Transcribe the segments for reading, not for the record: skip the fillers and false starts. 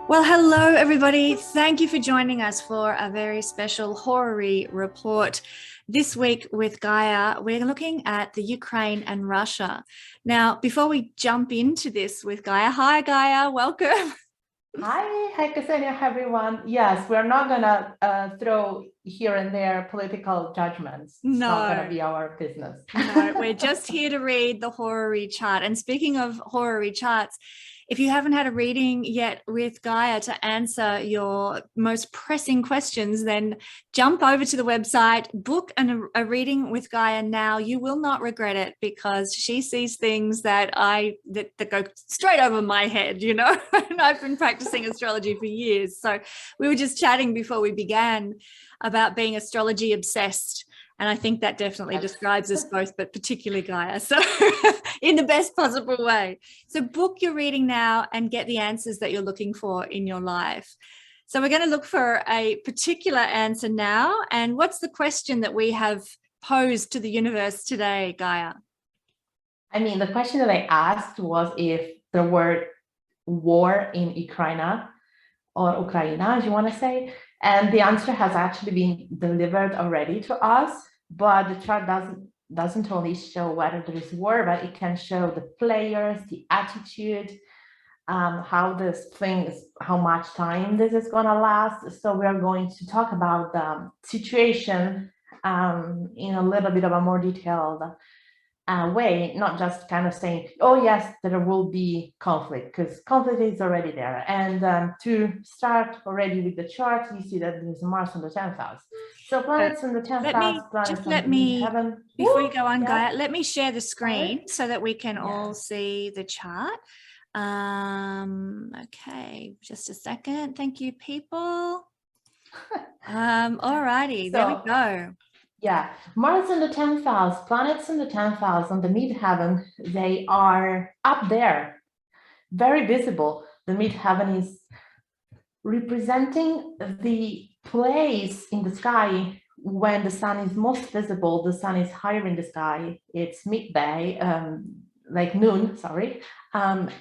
Well, hello, everybody. Thank you for joining us for a very special Horary report. This week with Gaia, we're looking at the Ukraine and Russia. Now, before we jump into this with Gaia, hi, Gaia, welcome. Hi, Kesenya, everyone. Yes, we're not gonna throw here and there political judgments. It's not gonna be our business. No, we're just here to read the Horary chart. And speaking of Horary charts, if you haven't had a reading yet with Gaia to answer your most pressing questions, then jump over to the website, book a reading with Gaia now. You will not regret it because she sees things that go straight over my head, you know, and I've been practicing astrology for years. So we were just chatting before we began about being astrology obsessed. And I think that definitely describes us both, but particularly Gaia. So in the best possible way. So book your reading now and get the answers that you're looking for in your life. So we're going to look for a particular answer now. And what's the question that we have posed to the universe today, Gaia? I mean, the question that I asked was if there were war in Ukraine or Ukraine, as you want to say. And the answer has actually been delivered already to us, but the chart doesn't only show whether there is war, but it can show the players, the attitude, how this thing is, how much time this is going to last. So we are going to talk about the situation in a little bit of a more detailed way, not just kind of saying, oh yes, there will be conflict, because conflict is already there. And to start already with the chart, you see that there's Mars on the 10th house. So planets in the 10th house, planets on the heaven. Before you go on, Gaia, let me share the screen so that we can all see the chart. Okay, just a second. Thank you, people. All righty, there we go. Yeah, Mars in the 10th house, planets in the 10th house on the midheaven, they are up there, very visible. The midheaven is representing the place in the sky when the sun is most visible. The sun is higher in the sky. It's midday, like noon, sorry. Planets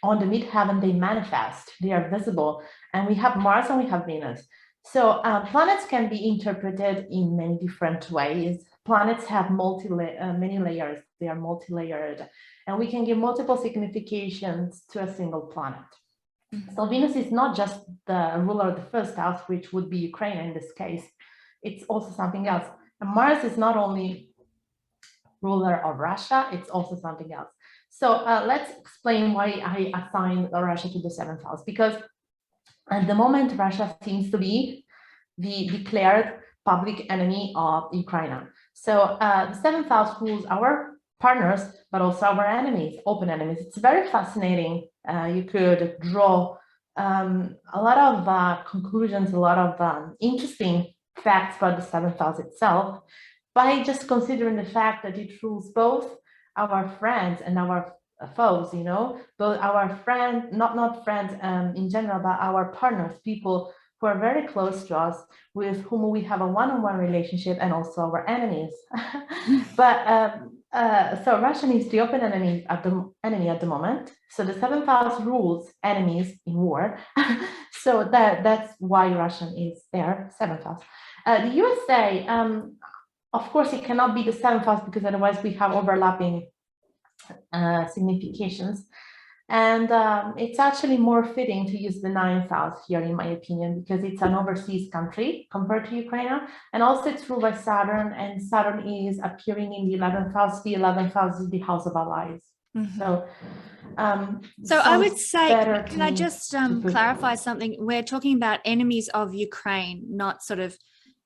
on the midheaven, they manifest, they are visible. And we have Mars and we have Venus. So planets can be interpreted in many different ways. Planets have many layers. They are multi-layered, and we can give multiple significations to a single planet. Mm-hmm. So Venus is not just the ruler of the first house, which would be Ukraine in this case. It's also something else. And Mars is not only ruler of Russia, it's also something else. So let's explain why I assigned Russia to the 7th house, because at the moment, Russia seems to be the declared public enemy of Ukraine. So the 7th house rules our partners, but also our enemies, open enemies. It's very fascinating. You could draw a lot of conclusions, a lot of interesting facts about the 7th house itself by just considering the fact that it rules both our friends and our foes, you know, both our friends, not friends in general, but our partners, people who are very close to us, with whom we have a one-on-one relationship, and also our enemies. But so Russia is the open enemy at the moment. So the 7th house rules enemies in war. So that's why Russian is there, 7th house. The USA, of course, it cannot be the 7th house because otherwise we have overlapping significations, and it's actually more fitting to use the 9th house here, in my opinion, because it's an overseas country compared to Ukraine, and also it's ruled by Saturn, and Saturn is appearing in the 11th house. The 11th house is the house of allies. Mm-hmm. So I would say, can I just clarify something? We're talking about enemies of Ukraine, not sort of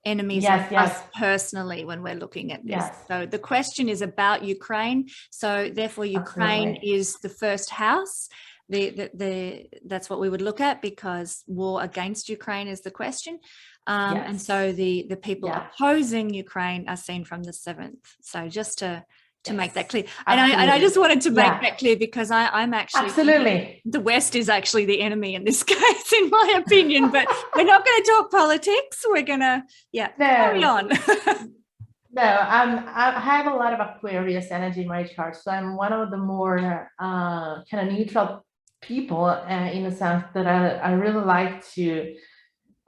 enemies of us personally when we're looking at this. Yes. So the question is about Ukraine. So therefore Ukraine is the first house. That's what we would look at, because war against Ukraine is the question. And so the people opposing Ukraine are seen from the 7th. So just to make that clear. And I just wanted to make that clear, because I'm actually the West is actually the enemy in this case, in my opinion. But we're not going to talk politics. We're going to carry on. No, I have a lot of Aquarius energy in my chart, so I'm one of the more kind of neutral people in a sense that I really like to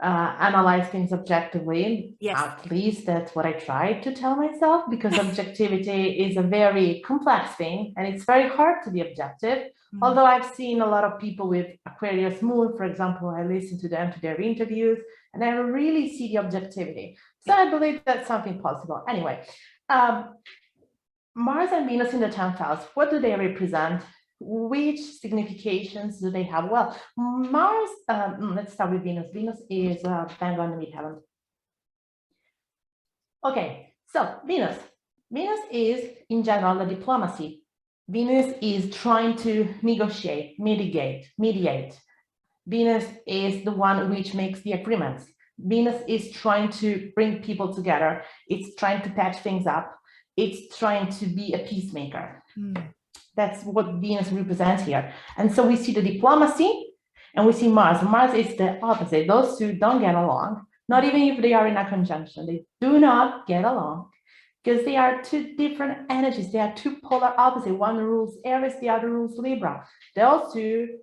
analyze things objectively. Yes. At least that's what I try to tell myself, because objectivity is a very complex thing and it's very hard to be objective. Although I've seen a lot of people with Aquarius moon, for example, I listen to them, to their interviews, and I really see the objectivity. So I believe that's something possible. Anyway, Mars and Venus in the 10th house, what do they represent? Which significations do they have? Well, Mars, let's start with Venus. Venus is bang on the midheaven. Okay, so Venus. Venus is, in general, the diplomacy. Venus is trying to negotiate, mediate. Venus is the one which makes the agreements. Venus is trying to bring people together. It's trying to patch things up. It's trying to be a peacemaker. That's what Venus represents here. And so we see the diplomacy and we see Mars. Mars is the opposite. Those two don't get along, not even if they are in a conjunction. They do not get along because they are two different energies. They are two polar opposites. One rules Aries, the other rules Libra. Those two,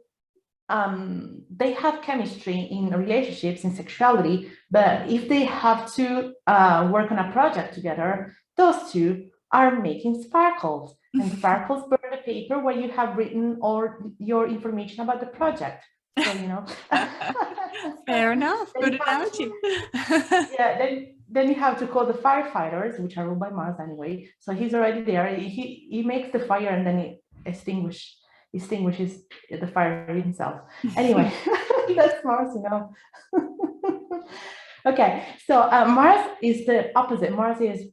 they have chemistry in relationships, in sexuality, but if they have to work on a project together, those two are making sparkles. And sparkles burn the paper where you have written or your information about the project. So, you know. Fair enough. Good analogy. Then you have to call the firefighters, which are ruled by Mars anyway. So he's already there. He makes the fire and then he extinguishes the fire himself. Anyway, that's Mars, you know. Okay, so Mars is the opposite. Mars is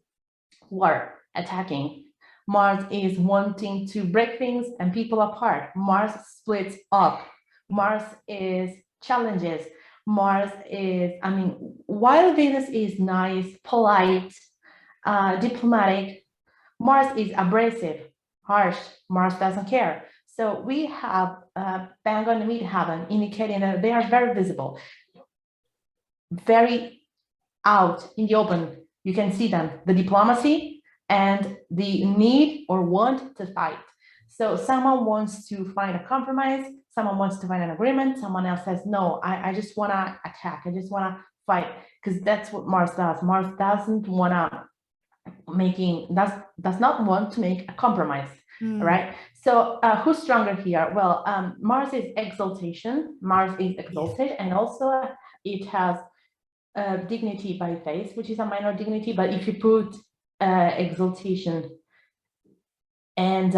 war, attacking. Mars is wanting to break things and people apart. Mars splits up. Mars is challenges. Mars is, I mean, while Venus is nice, polite, diplomatic, Mars is abrasive, harsh. Mars doesn't care. So we have bang on the midheaven, indicating that they are very visible, very out in the open. You can see them, the diplomacy and the need or want to fight. So someone wants to find a compromise, someone wants to find an agreement, someone else says, no, I just want to attack, I just want to fight, because that's what Mars does. Mars doesn't want to does not want to make a compromise, right? So who's stronger here? Well, Mars is exaltation. Mars is exalted, and also it has dignity by face, which is a minor dignity, but if you put exaltation and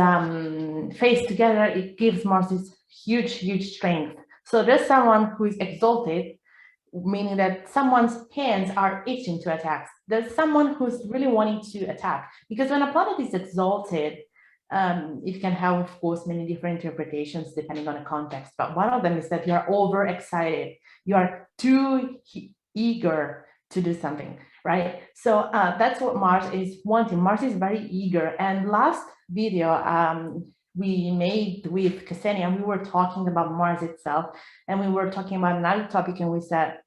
face together, it gives Mars this huge strength. So there's someone who is exalted, meaning that someone's hands are itching to attack. There's someone who's really wanting to attack, because when a planet is exalted, it can have, of course, many different interpretations depending on the context. But one of them is that you are overexcited. You are too eager to do something, right? So that's what Mars is wanting. Mars is very eager. And last video we made with Kesenya, we were talking about Mars itself, and we were talking about another topic, and we said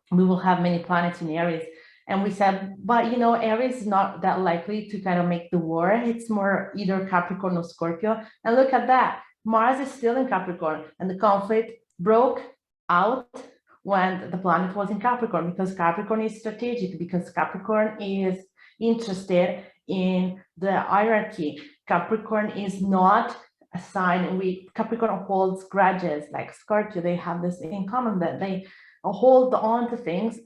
we will have many planets in Aries. And we said, but you know, Aries is not that likely to kind of make the war. It's more either Capricorn or Scorpio. And look at that. Mars is still in Capricorn, and the conflict broke out when the planet was in Capricorn, because Capricorn is strategic, because Capricorn is interested in the hierarchy. Capricorn is not a sign Capricorn holds grudges like Scorpio. They have this in common, that they hold on to things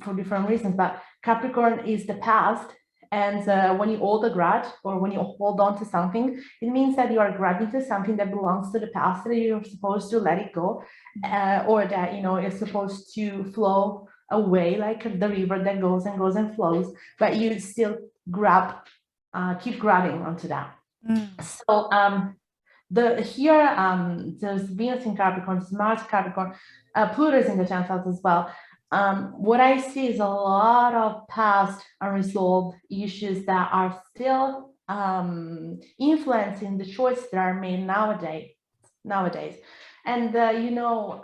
for different reasons, but Capricorn is the past. And when you hold a grudge, or when you hold on to something, it means that you are grabbing to something that belongs to the past, that you're supposed to let it go, or that, you know, it's supposed to flow away like the river that goes and goes and flows, but you still keep grabbing onto that. So there's Venus in Capricorn, there's Mars Capricorn, Pluto is in the 10th house as well. What I see is a lot of past unresolved issues that are still influencing the choices that are made nowadays. And you know,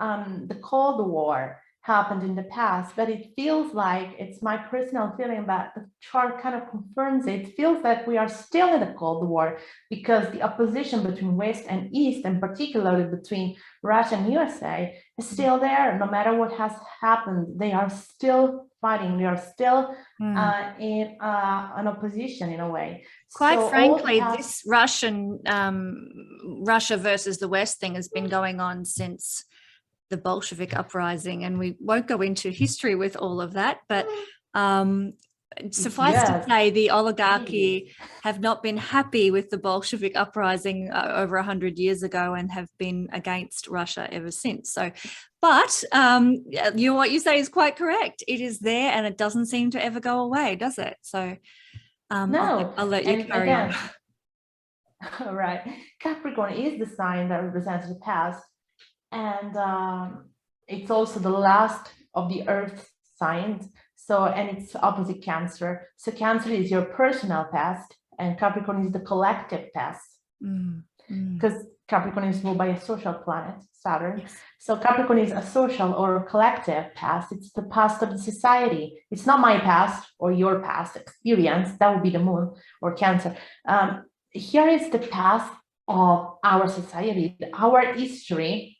the Cold War happened in the past, but it feels like, it's my personal feeling, that the chart kind of confirms it. It feels that we are still in the Cold War, because the opposition between West and East, and particularly between Russia and USA, is still there. No matter what has happened, they are still fighting. They are still in an opposition in a way. Quite So frankly, this Russia versus the West thing has been going on since the Bolshevik uprising, and we won't go into history with all of that, but suffice to say, the oligarchy have not been happy with the Bolshevik uprising over 100 years ago, and have been against Russia ever since. So, but what you say is quite correct. It is there, and it doesn't seem to ever go away, does it? So no, I'll let you carry on. All right. Capricorn is the sign that represents the past, and it's also the last of the earth signs. So, and it's opposite Cancer. So Cancer is your personal past, and Capricorn is the collective past, because Capricorn is ruled by a social planet, Saturn. Yes. So Capricorn is a social or collective past. It's the past of the society. It's not my past or your past experience. That would be the moon or Cancer. Here is the past of our society, our history.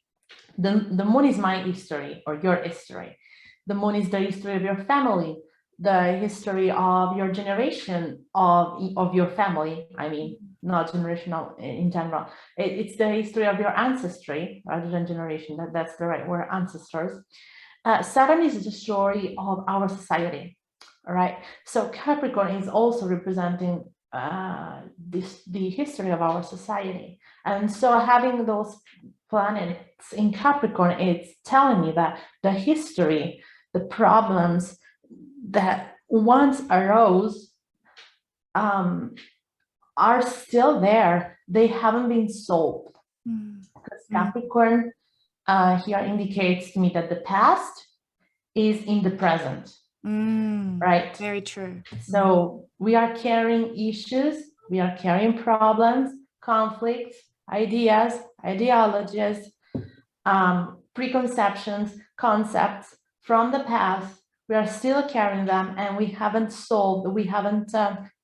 The moon is my history or your history. The moon is the history of your family, the history of your generation, of your family. I mean, not generational in general. It's the history of your ancestry rather than generation. That's the right word, ancestors. Saturn is the story of our society. All right. So Capricorn is also representing the history of our society. And so having those planets in Capricorn, it's telling me that the history, the problems that once arose are still there. They haven't been solved. Because Capricorn here indicates to me that the past is in the present. Right? Very true. So we are carrying issues, we are carrying problems, conflicts, ideas, ideologies, preconceptions, concepts from the past. We are still carrying them, and we haven't solved, we haven't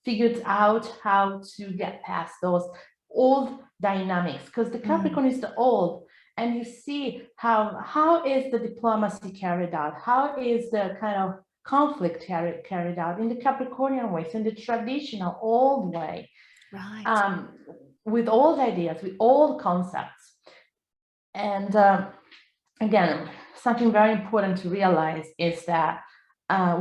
figured out how to get past those old dynamics, because the Capricorn is the old. And you see how is the diplomacy carried out? How is the kind of conflict carried out in the Capricornian way, so in the traditional old way, right? With old ideas, with old concepts. And again, something very important to realize is that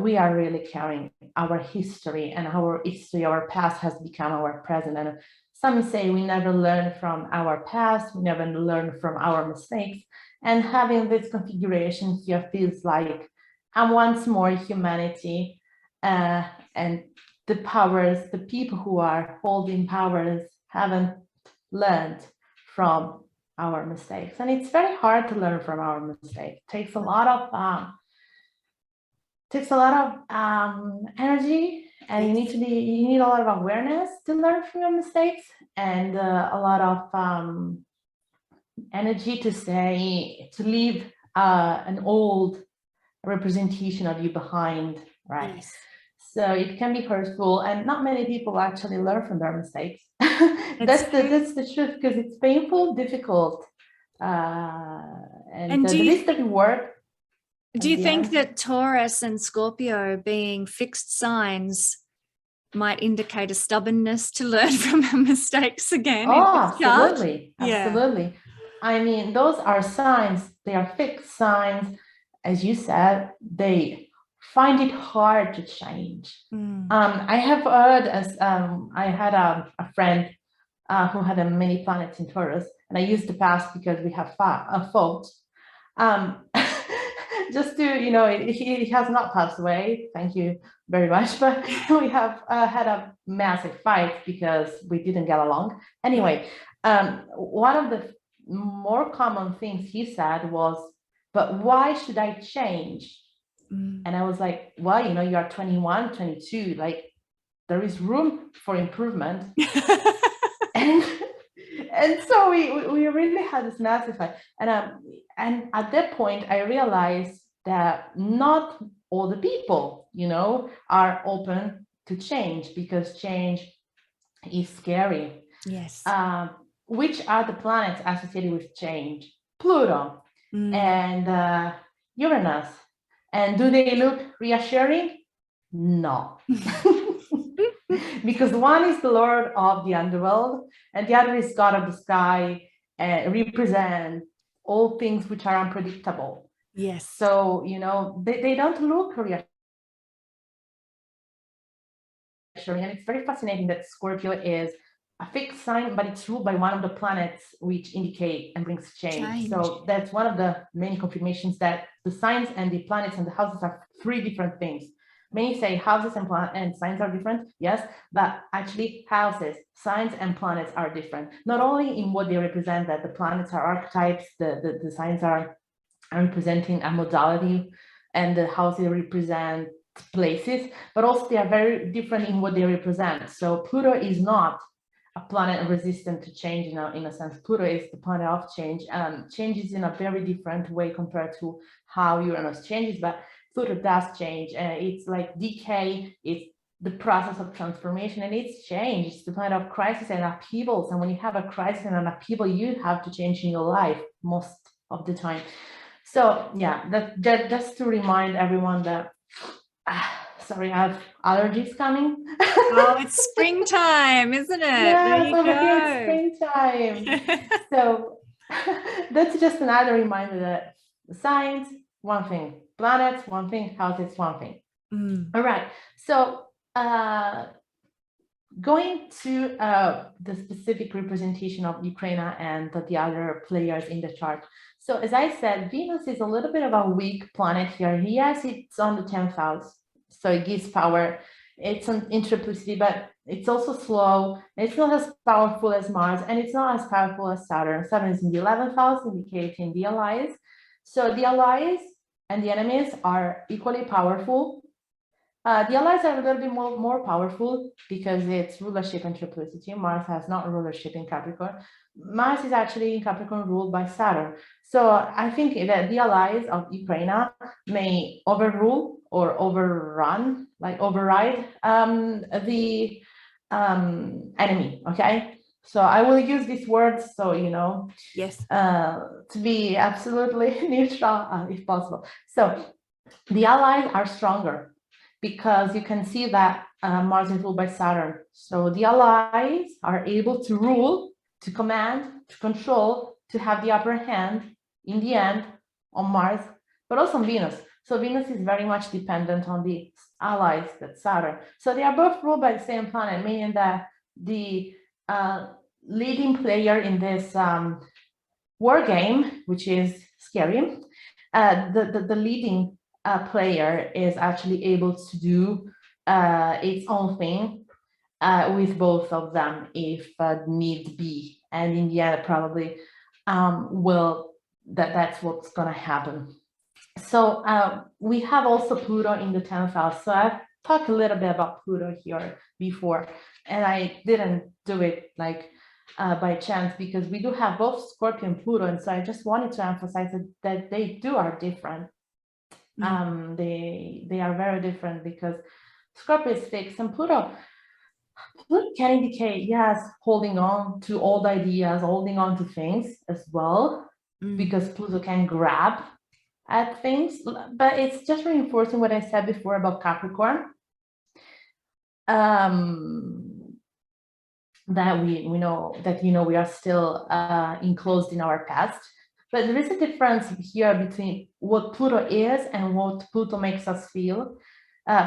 we are really carrying our history, and our history, our past has become our present. And some say we never learn from our past, we never learn from our mistakes. And having this configuration here feels like I'm once more humanity, and the powers, the people who are holding powers haven't learned from our mistakes. And it's very hard to learn from our mistakes. It takes a lot of energy, and you need a lot of awareness to learn from your mistakes, and a lot of energy to leave an old representation of you behind, right? Yes. So it can be hurtful, and not many people actually learn from their mistakes. That's the truth, because it's painful, difficult, and the least of your work. Do you think that Taurus and Scorpio, being fixed signs, might indicate a stubbornness to learn from our mistakes again? Oh, absolutely. Absolutely. I mean, those are signs. They are fixed signs. As you said, they find it hard to change. I have heard, I had a friend who had many planets in Taurus, and I used the past because we have a fault. Just to, he has not passed away, thank you very much, but we have had a massive fight because we didn't get along. Anyway, one of the more common things he said was, but why should I change? And I was like, well, you are 21, 22, like there is room for improvement. And so we really had this massive fight. And at that point, I realized that not all the people, you know, are open to change, because change is scary. Yes. Which are the planets associated with change? Pluto and Uranus. And do they look reassuring? No. Because one is the lord of the underworld, and the other is god of the sky, and represent all things which are unpredictable. Yes. So, you know, they don't look reassuring. And it's very fascinating that Scorpio is a fixed sign, but it's ruled by one of the planets which indicate and brings change. So that's one of the many confirmations that the signs and the planets and the houses are three different things. Many say houses and signs are different, yes, but actually houses, signs, and planets are different. Not only in what they represent, that the planets are archetypes, the signs are representing a modality, and the houses represent places, but also they are very different in what they represent. So Pluto is not a planet resistant to change in a sense. Pluto is the planet of change, and changes in a very different way compared to how Uranus changes, but Pluto does change. It's like decay, it's the process of transformation, and it's change. It's the planet of crisis and upheavals. And when you have a crisis and an upheaval, you have to change in your life most of the time. So yeah, that just to remind everyone that, sorry, I have allergies coming. Oh, it's springtime, isn't it? Yes, there you over here go. it's springtime. So that's just another reminder that signs, one thing, planets, one thing, houses, one thing. All right. So going to the specific representation of Ukraine and the other players in the chart. So as I said, Venus is a little bit of a weak planet here. Yes, it's on the 10th house, so it gives power. It's an intraplicity, but it's also slow. It's not as powerful as Mars, and it's not as powerful as Saturn. Saturn is in the 11th house, indicating the allies. So the allies and the enemies are equally powerful. The allies are a little bit more powerful because it's rulership and triplicity. Mars has not rulership in Capricorn. Mars is actually in Capricorn ruled by Saturn. So I think that the allies of Ukraine may overrule or overrun, like override the enemy, okay? So I will use these words so, you know, Yes, to be absolutely neutral if possible. So the allies are stronger, because you can see that Mars is ruled by Saturn. So the allies are able to rule, to command, to control, to have the upper hand in the end on Mars, but also on Venus. So Venus is very much dependent on the allies, that's Saturn. So they are both ruled by the same planet, meaning that the leading player in this war game, which is scary, the leading player is actually able to do its own thing with both of them if need be, and in the end probably that's what's going to happen. So we have also Pluto in the 10th house. So I've talked a little bit about Pluto here before, and I didn't do it like by chance, because we do have both Scorpio and Pluto, and so I just wanted to emphasize that they are different. They are very different, because Scorpio is fixed, and Pluto can indicate, yes, holding on to old ideas, holding on to things as well, because Pluto can grab at things. But it's just reinforcing what I said before about Capricorn, that we know that, you know, we are still enclosed in our past. But there is a difference here between what Pluto is and what Pluto makes us feel.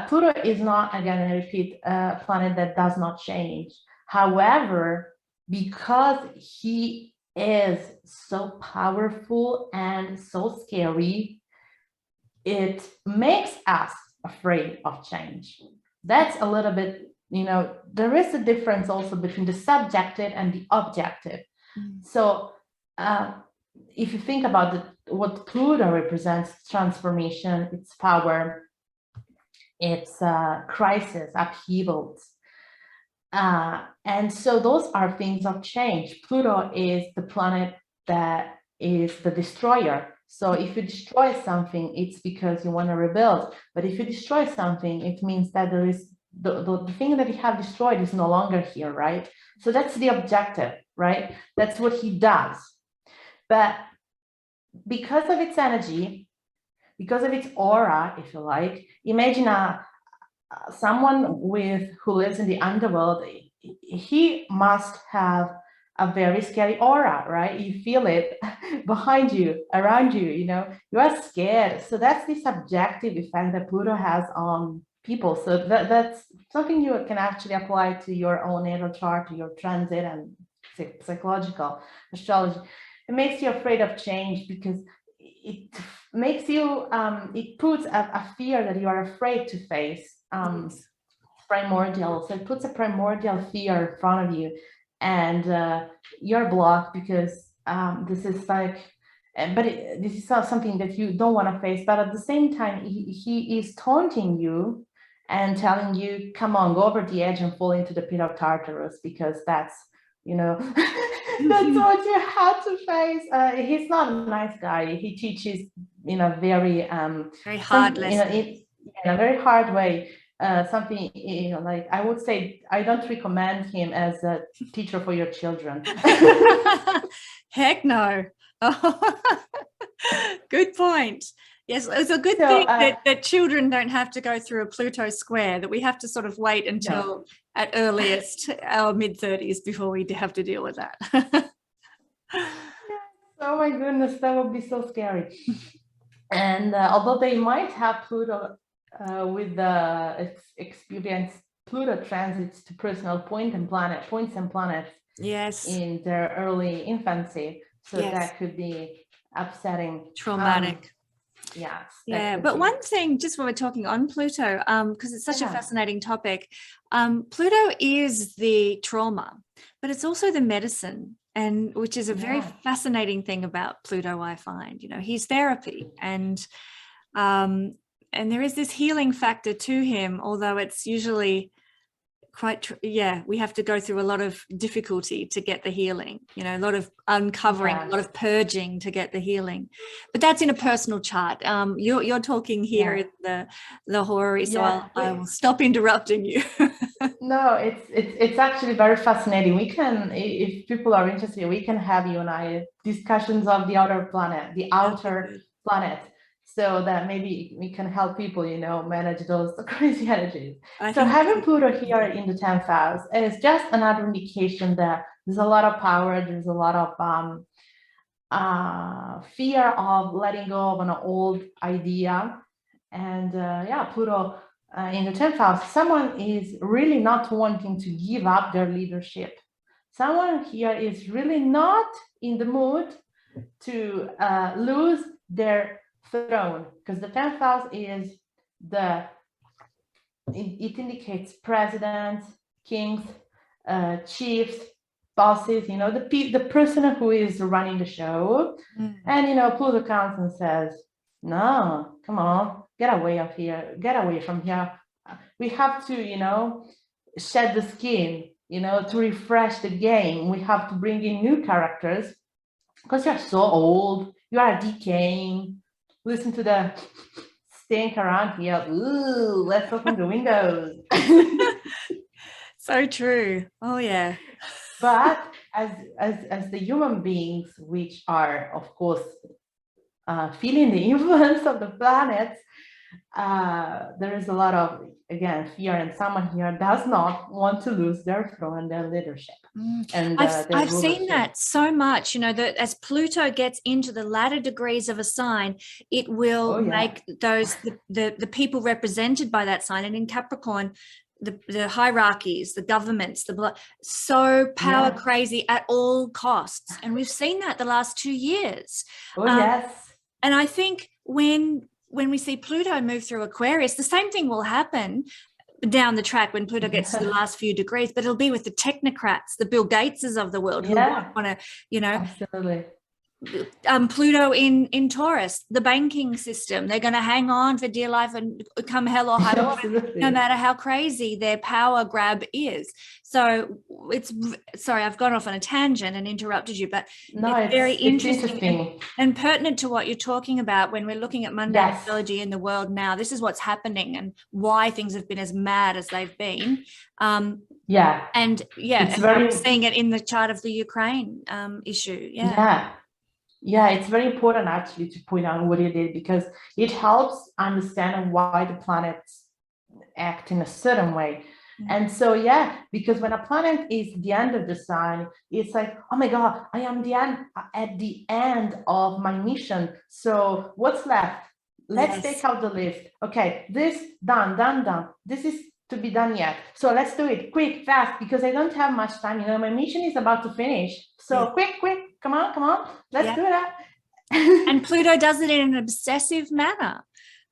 Pluto is not, again, I repeat, a planet that does not change. However, because he is so powerful and so scary, it makes us afraid of change. That's a little bit, you know, there is a difference also between the subjective and the objective. So if you think about what Pluto represents, transformation, its power, its crisis, upheavals. And so those are things of change. Pluto is the planet that is the destroyer. So if you destroy something, it's because you want to rebuild. But if you destroy something, it means that there is the thing that you have destroyed is no longer here, right? So that's the objective, right? That's what he does. But because of its energy, because of its aura, if you like, imagine someone who lives in the underworld. He must have a very scary aura, right? You feel it behind you, around you, you know, you are scared. So that's the subjective effect that Pluto has on people. So that's something you can actually apply to your own natal chart, to your transit and psychological astrology. It makes you afraid of change because it makes you, it puts a fear that you are afraid to face. Primordial. So it puts a primordial fear in front of you, and you're blocked because this is like, this is not something that you don't want to face. But at the same time, he is taunting you and telling you, come on, go over the edge and fall into the pit of Tartarus, because that's, you know, that's what you had to face. He's not a nice guy. He teaches in a very hard lesson. In a very hard way. Something, you know, like I would say, I don't recommend him as a teacher for your children. Heck no. Good point. Yes, it's a good thing that children don't have to go through a Pluto square, that we have to sort of wait until at earliest our mid-30s before we have to deal with that. Oh my goodness, that would be so scary. And although they might have Pluto with the experience, Pluto transits to personal points and planets in their early infancy. So that could be upsetting. Traumatic. Yes. But one thing, just when we're talking on Pluto, because it's such a fascinating topic, Pluto is the trauma, but it's also the medicine, and which is a very fascinating thing about Pluto, I find. You know, he's therapy, and there is this healing factor to him, although it's usually quite, we have to go through a lot of difficulty to get the healing, you know, a lot of uncovering, a lot of purging to get the healing. But that's in a personal chart. You're talking here in the horary, so I will stop interrupting you. No, it's actually very fascinating. We can, if people are interested, we can have you and I discussions of the outer planet. So that maybe we can help people, you know, manage those crazy energies. So having Pluto here in the 10th house is just another indication that there's a lot of power, there's a lot of fear of letting go of an old idea. And Pluto in the 10th house, someone is really not wanting to give up their leadership. Someone here is really not in the mood to lose their throne, because the 10th house is it indicates presidents, kings, chiefs, bosses, you know, the person who is running the show. And, you know, Pluto comes and says, no, come on, get away from here. We have to, you know, shed the skin, you know, to refresh the game. We have to bring in new characters because you're so old, you are decaying. Listen to the stink around here. Ooh, let's open the windows. So true. Oh yeah. But as the human beings, which are of course feeling the influence of the planets, there is a lot of, again, fear, and someone here does not want to lose their throne and their leadership. And I've seen that so much, you know, that as Pluto gets into the latter degrees of a sign, it will make those the people represented by that sign, and in Capricorn, the hierarchies, the governments, so power crazy at all costs. And we've seen that the last 2 years. And I think when we see Pluto move through Aquarius, the same thing will happen down the track when Pluto gets to the last few degrees, but it'll be with the technocrats, the Bill Gateses of the world, who want to, you know. Absolutely. Pluto in Taurus, the banking system. They're going to hang on for dear life and come hell or high water, no matter how crazy their power grab is. So it's, sorry, I've gone off on a tangent and interrupted you, but no, it's very interesting. And pertinent to what you're talking about when we're looking at mundane astrology in the world now. This is what's happening and why things have been as mad as they've been. And I'm seeing it in the chart of the Ukraine issue. Yeah, it's very important actually to point out what it is, because it helps understand why the planets act in a certain way. And so, because when a planet is the end of the sign, it's like, oh my God, I am at the end of my mission. So what's left? Let's take out the list. Okay, this done. This is to be done yet. So let's do it quick, fast, because I don't have much time. You know, my mission is about to finish. So quick, come on, let's do that. And Pluto does it in an obsessive manner.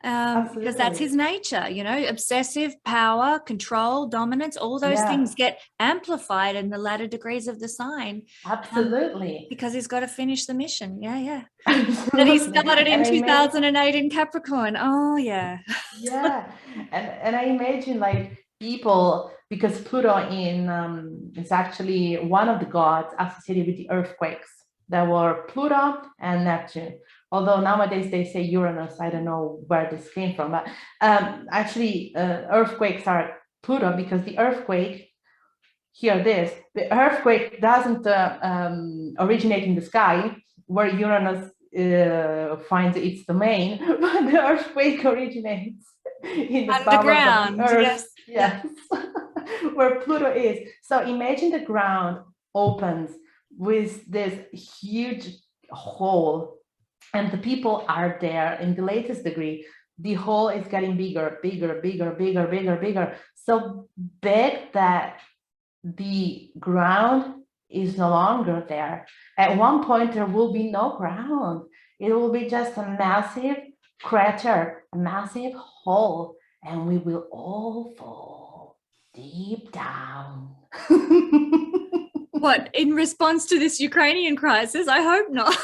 Because that's his nature, you know, obsessive, power, control, dominance, all those things get amplified in the latter degrees of the sign. Absolutely. Because he's got to finish the mission. That he started in 2008 in Capricorn. Oh, yeah. And I imagine like people, because Pluto is actually one of the gods associated with the earthquakes. There were Pluto and Neptune. Although nowadays they say Uranus, I don't know where this came from, but actually earthquakes are Pluto, because the earthquake, the earthquake doesn't originate in the sky where Uranus finds its domain, but the earthquake originates in the underground, of the earth. Yes. Where Pluto is. So imagine the ground opens with this huge hole, and the people are there in the latest degree. The hole is getting bigger, so big that the ground is no longer there. At one point, there will be no ground. It will be just a massive crater, a massive hole, and we will all fall deep down. What, in response to this Ukrainian crisis? I hope not.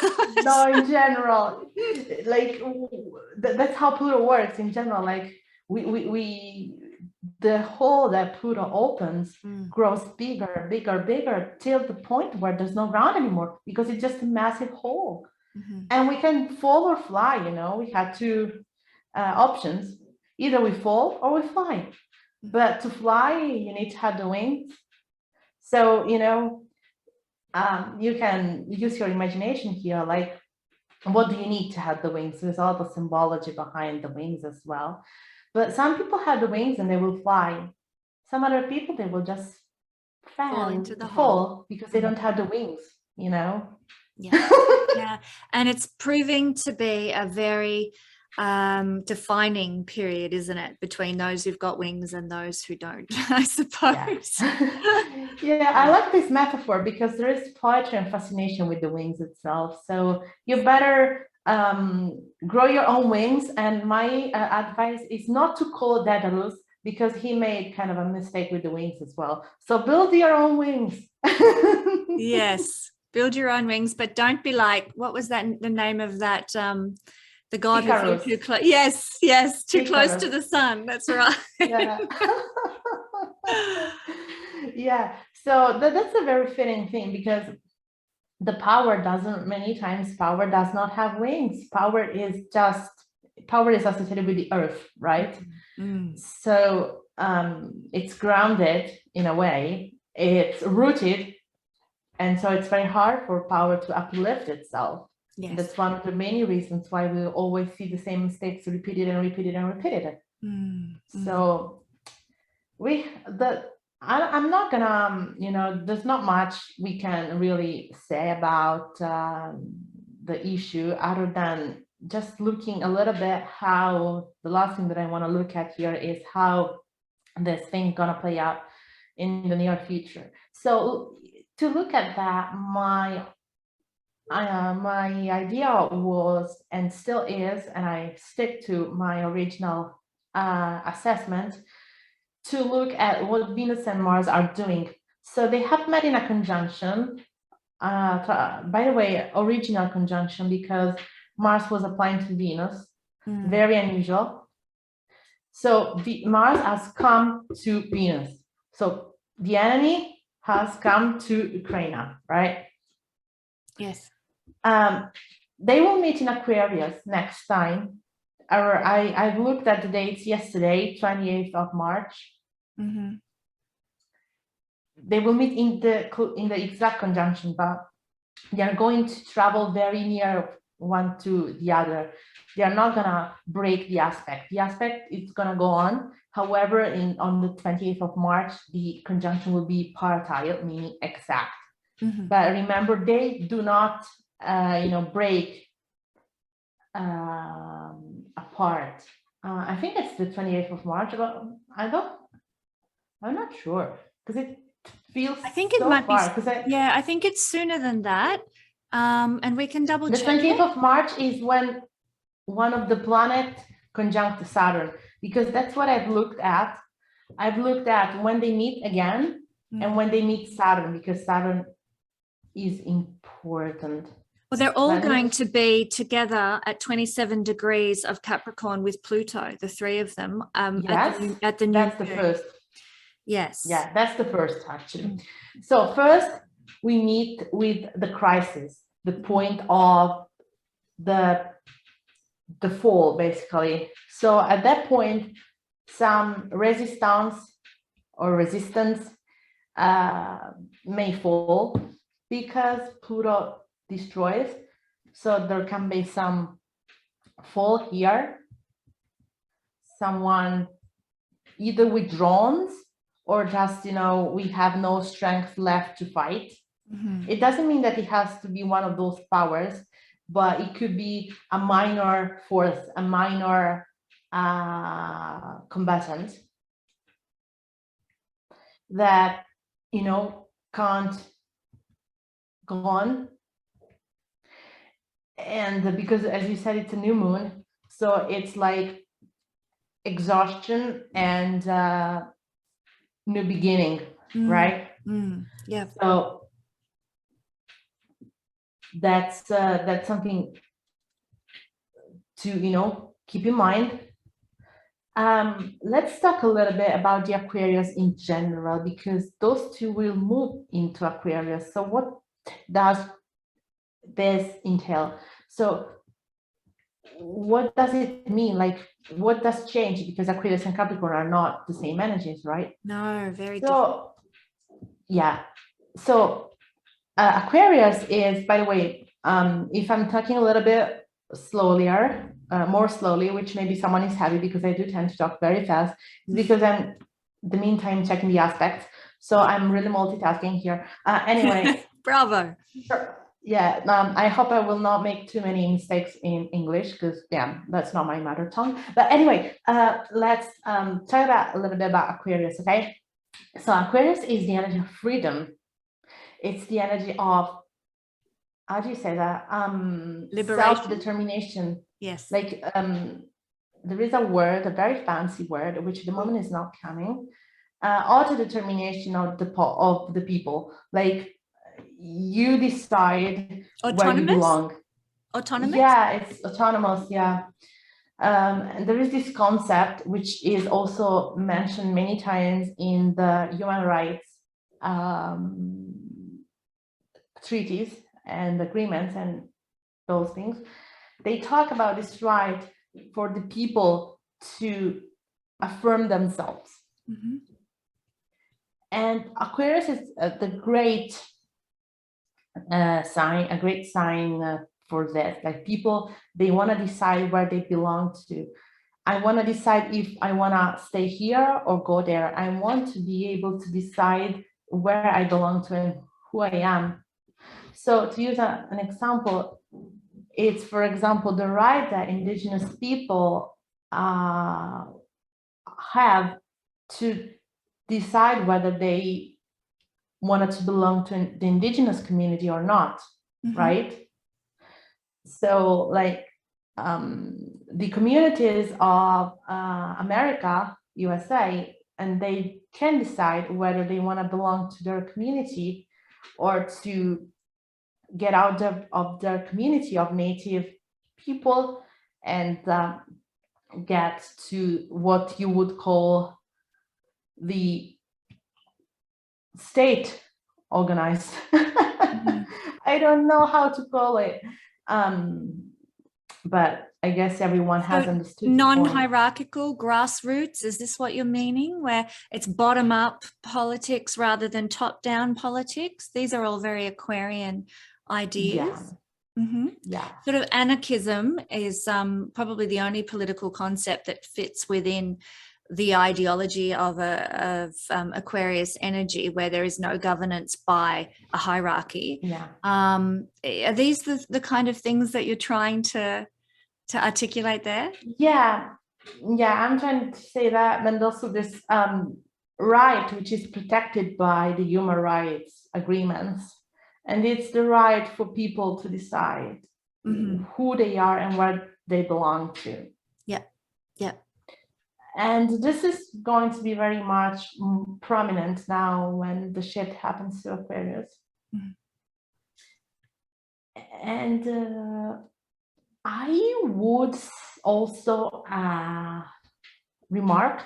No, in general, like that's how Pluto works in general. Like the hole that Pluto opens grows bigger till the point where there's no ground anymore, because it's just a massive hole. And we can fall or fly. You know, we have two options: either we fall or we fly. But to fly, you need to have the wings. So, you know, you can use your imagination here. Like, what do you need to have the wings? There's all the symbology behind the wings as well. But some people have the wings and they will fly. Some other people, they will just fall into the hole because they don't have the wings, you know? And it's proving to be a very defining period, isn't it, between those who've got wings and those who don't, I suppose. I like this metaphor because there is poetry and fascination with the wings itself. So you better grow your own wings. And my advice is not to call Daedalus, because he made kind of a mistake with the wings as well. So build your own wings. Yes, build your own wings, but don't be like, what was that, the name of that the god who flew too close? Yes, too close to the sun. That's right. So that's a very fitting thing, because the many times power does not have wings. Power is associated with the earth, right? So it's grounded in a way, it's rooted, and so it's very hard for power to uplift itself. Yes. That's one of the many reasons why we always see the same mistakes repeated. So I'm not gonna, there's not much we can really say about the issue, other than just looking a little bit how the last thing that I want to look at here is how this thing gonna play out in the near future. So to look at that, my idea was, and still is, and I stick to my original assessment, to look at what Venus and Mars are doing. So they have met in a conjunction by the way, original conjunction, because Mars was applying to Venus, very unusual. So Mars has come to Venus. So the enemy has come to Ukraine, right? Yes. They will meet in Aquarius next time. I've looked at the dates yesterday, 28th of March. They will meet in the exact conjunction, but they are going to travel very near one to the other. They are not gonna break the aspect. The aspect is gonna go on. However, on the 28th of March, the conjunction will be partile, meaning exact. But remember, they do not, break apart. I think it's the 28th of March, but I'm not sure, because it feels I think it so might far, be, I think it's sooner than that. And we can double check. The 28th of March is when one of the planets conjunct Saturn, because that's what I've looked at. I've looked at when they meet again and when they meet Saturn, because Saturn is important. Well, they're all going to be together at 27 degrees of Capricorn with Pluto, the three of them. Yes, at the new that's the moon. first. Yes. Yeah, that's the first, actually. So first, we meet with the crisis, the point of the fall, basically. So at that point, some resistance may fall because Pluto destroys. So there can be some fall here. Someone either withdraws or just, we have no strength left to fight. It doesn't mean that it has to be one of those powers, but it could be a minor force, a minor combatant that, can't go on. And because, as you said, it's a new moon, so it's like exhaustion and new beginning, right? Yeah. So that's something to keep in mind. Let's talk a little bit about the Aquarius in general, because those two will move into Aquarius. So what does this entail? So what does it mean? Like, what does change? Because Aquarius and Capricorn are not the same energies, right? No, very different. Yeah. So Aquarius is, by the way, if I'm talking a little bit more slowly, which maybe someone is happy because I do tend to talk very fast, is because I'm, the meantime, checking the aspects. So I'm really multitasking here. Anyway. Bravo. Sure. Yeah, I hope I will not make too many mistakes in English, because that's not my mother tongue. But anyway, let's talk about a little bit about Aquarius, okay? So Aquarius is the energy of freedom. It's the energy of, how do you say that? Liberation. Self-determination. Yes. Like there is a word, a very fancy word, which at the moment is not coming. Autodetermination of the people. Like, you decide where you belong. Autonomous? Yeah, it's autonomous, yeah. And there is this concept, which is also mentioned many times in the human rights treaties and agreements and those things. They talk about this right for the people to affirm themselves. And Aquarius is the great sign, a great sign for that. Like, people, they want to decide where they belong to. I want to decide if I want to stay here or go there. I want to be able to decide where I belong to and who I am. So to use an example, it's, for example, the right that indigenous people have to decide whether they wanted to belong to the indigenous community or not, right? So, like, the communities of America, USA, and they can decide whether they want to belong to their community or to get out of their community of native people and get to what you would call the state organized. I don't know how to call it, but I guess everyone has understood. Non-hierarchical, grassroots, is this what you're meaning, where it's bottom-up politics rather than top-down politics? These are all very Aquarian ideas. Yeah. Sort of anarchism is probably the only political concept that fits within the ideology of Aquarius energy, where there is no governance by a hierarchy. Are these the kind of things that you're trying to articulate there? Yeah, I'm trying to say that, and also this right, which is protected by the human rights agreements, and it's the right for people to decide who they are and where they belong to. Yeah. And this is going to be very much prominent now when the shift happens to Aquarius. And I would also remark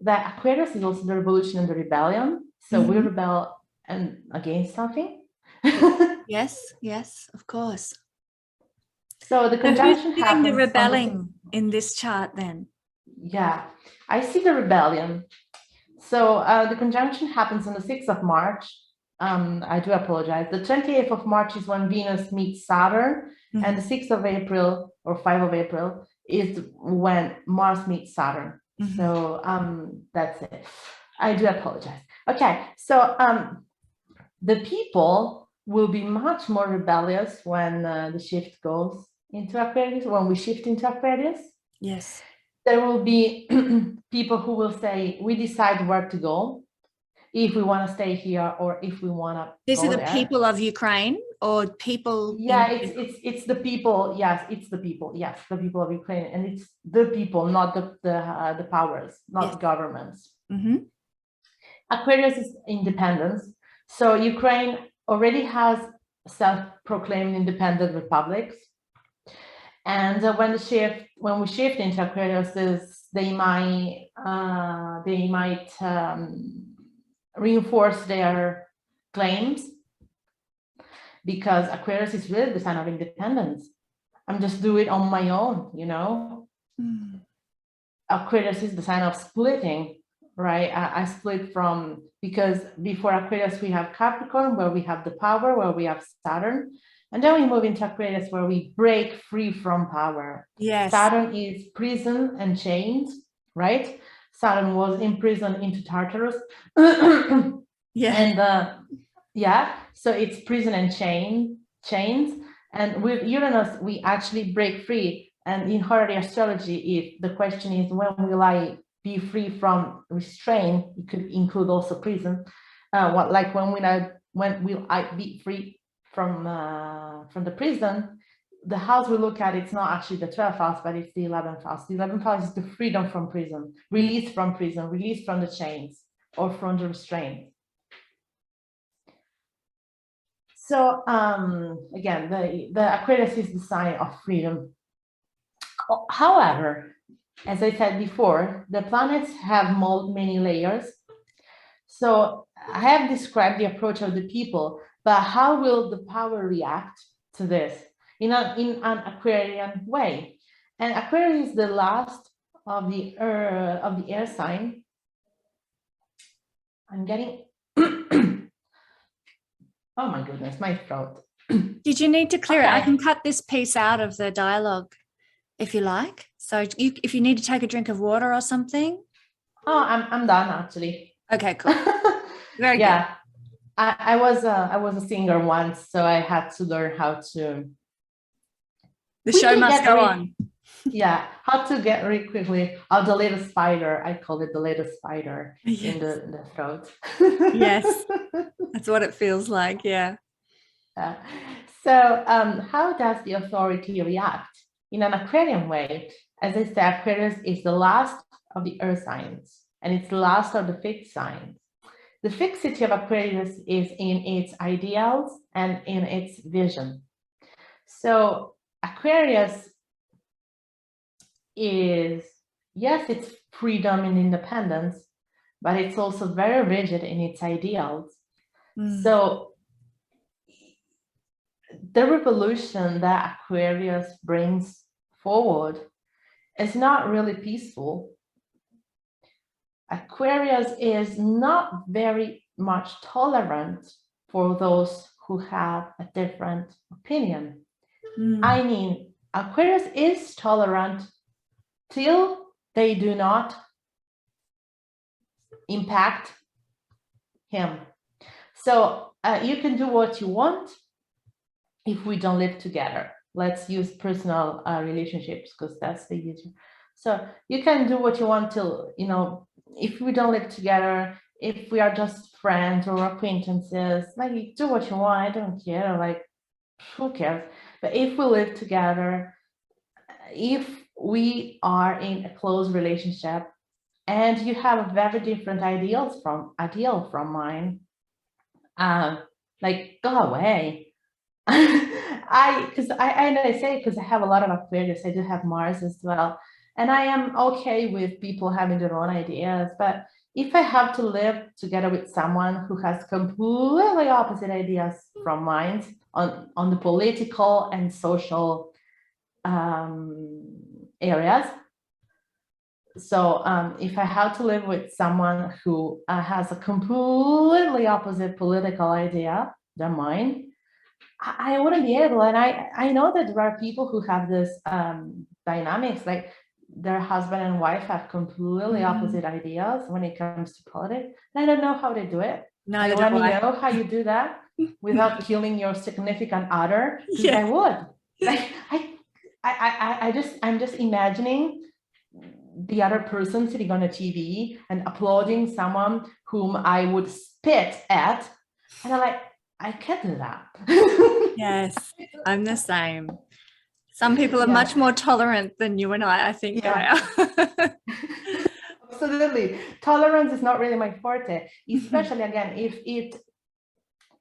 that Aquarius is also the revolution and the rebellion. So we rebel and against something. Yes, of course. So the conjunction happens. The rebelling in this chart then? Yeah, I see the rebellion. So the conjunction happens on the 6th of March. I do apologize. The 28th of March is when Venus meets Saturn, and the 6th of April or 5 of April is when Mars meets Saturn. So that's it. I do apologize. Okay, so the people will be much more rebellious when the shift goes into Aquarius, when we shift into Aquarius. Yes. There will be people who will say, we decide where to go, if we want to stay here or if we want to. These are the people of Ukraine or people? Yeah, it's the people. Yes, it's the people. Yes, the people of Ukraine, and it's the people, not the powers, not the governments. Aquarius is independence. So Ukraine already has self-proclaimed independent republics. And when we shift into Aquarius, they might reinforce their claims, because Aquarius is really the sign of independence. I'm just doing it on my own, you know. Aquarius is the sign of splitting, right? I split from, because before Aquarius we have Capricorn, where we have the power, where we have Saturn. And then we move into Aquarius, where we break free from power. Yes. Saturn is prison and chains, right? Saturn was imprisoned into Tartarus. And so it's prison and chains. And with Uranus, we actually break free. And in Horary Astrology, if the question is, when will I be free from restraint? It could include also prison. When will I be free from the prison? The house we look at, it's not actually the 12th house, but it's the 11th house. The 11th house is the freedom from prison, release from the chains or from the restraint. So again, the Aquarius is the sign of freedom. However, as I said before, the planets have many layers. So I have described the approach of the people, but how will the power react to this in an Aquarian way? And Aquarius is the last of the air sign. I'm getting oh my goodness, my throat. Did you need to clear it? I can cut this piece out of the dialogue if you like. So if you need to take a drink of water or something. Oh, I'm done actually. Okay, cool. Very good. I was a singer once, so I had to learn how to. The show must go on. Yeah, how to get really quickly. Oh, the little spider. I call it the little spider in the throat. Yes, that's what it feels like. Yeah. So how does the authority react? In an Aquarian way, as I said, Aquarius is the last of the earth signs, and it's the last of the fixed signs. The fixity of Aquarius is in its ideals and in its vision. So Aquarius is, yes, it's freedom and independence, but it's also very rigid in its ideals. So the revolution that Aquarius brings forward is not really peaceful. Aquarius is not very much tolerant for those who have a different opinion. I mean, Aquarius is tolerant till they do not impact him. So you can do what you want if we don't live together. Let's use personal relationships because that's the easier. So you can do what you want till, you know, if we don't live together, if we are just friends or acquaintances, like you do what you want, I don't care, like who cares? But if we live together, if we are in a close relationship and you have very different ideal from mine, like go away. Because I have a lot of Aquarius, I do have Mars as well. And I am okay with people having their own ideas, but if I have to live together with someone who has completely opposite ideas from mine on the political and social areas, so if I have to live with someone who has a completely opposite political idea than mine, I wouldn't be able. And I know that there are people who have this dynamics, like their husband and wife have completely opposite ideas when it comes to politics. And I don't know how they do it. Neither do I. do I. Know how you do that without killing your significant other? Yeah. I would. Like I'm just imagining the other person sitting on a TV and applauding someone whom I would spit at, and I'm like, I can't do that. Yes, I'm the same. Some people are much more tolerant than you and I think, Gaia. Absolutely. Tolerance is not really my forte, especially again, if it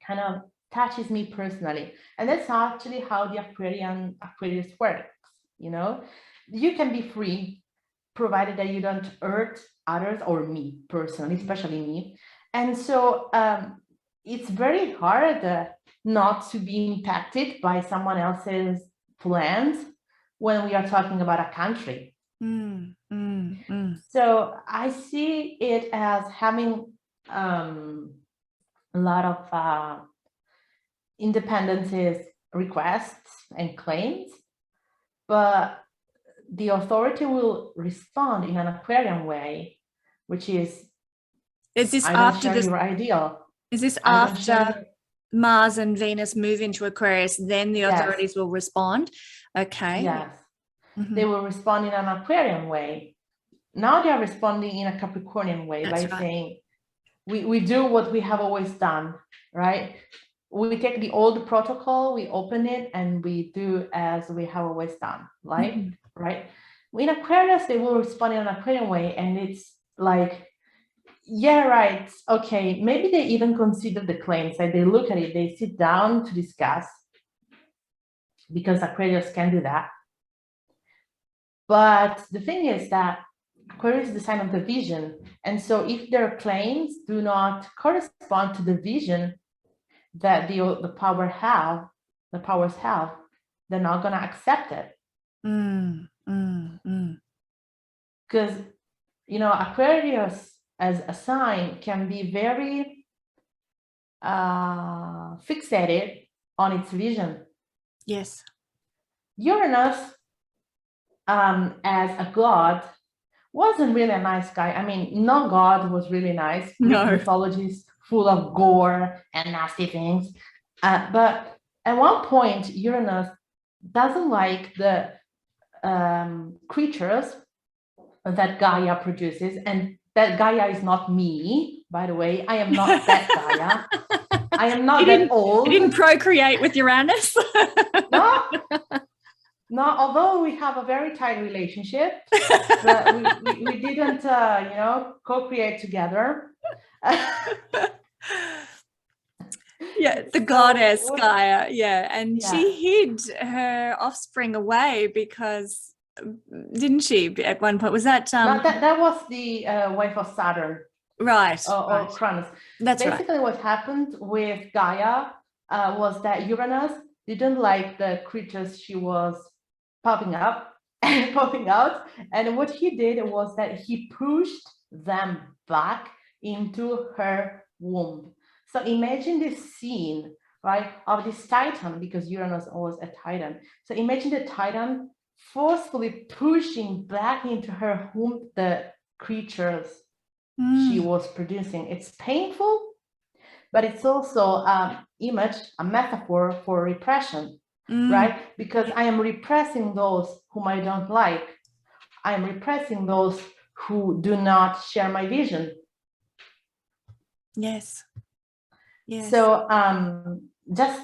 kind of touches me personally. And that's actually how the Aquarius works. You know, you can be free, provided that you don't hurt others or me personally, especially me. And so it's very hard not to be impacted by someone else's plans when we are talking about a country. So I see it as having a lot of independences requests and claims, but the authority will respond in an Aquarian way, which is this I after don't share your ideal? Is this after Mars and Venus move into Aquarius, then the authorities will respond? Okay. Yes. They will respond in an Aquarian way. Now they are responding in a Capricornian way. That's by saying, we do what we have always done, right? We take the old protocol, we open it, and we do as we have always done, like, right? In Aquarius, they will respond in an Aquarian way, and it's like, yeah, right, okay, maybe they even consider the claims, like they look at it, they sit down to discuss, because Aquarius can do that. But the thing is that Aquarius is the sign of the vision, and so if their claims do not correspond to the vision that the powers have, they're not going to accept it. Because, you know, Aquarius as a sign can be very fixated on its vision. Yes. Uranus, as a god, wasn't really a nice guy. I mean, no god was really nice. No. Mythology is full of gore and nasty things. But at one point, Uranus doesn't like the creatures that Gaia produces. And that Gaia is not me, by the way. I am not that Gaia. I am not that old. You didn't procreate with Uranus? No, although we have a very tight relationship, but we didn't, you know, co-create together. Yeah, the So goddess what- Gaia, yeah, and yeah. she hid her offspring away because, didn't she? At one point, was that No, that was the wife of Saturn right? or Right. Uranus. That's right. Basically, what happened with Gaia was that Uranus didn't like the creatures she was popping up and popping out. And what he did was that he pushed them back into her womb. So imagine this scene, right, of this Titan, because Uranus was a Titan. So imagine the Titan forcefully pushing back into her womb the creatures she was producing. It's painful, but it's also image, a metaphor for repression, right? Because I am repressing those whom I don't like. I am repressing those who do not share my vision. Yes. Yes. So just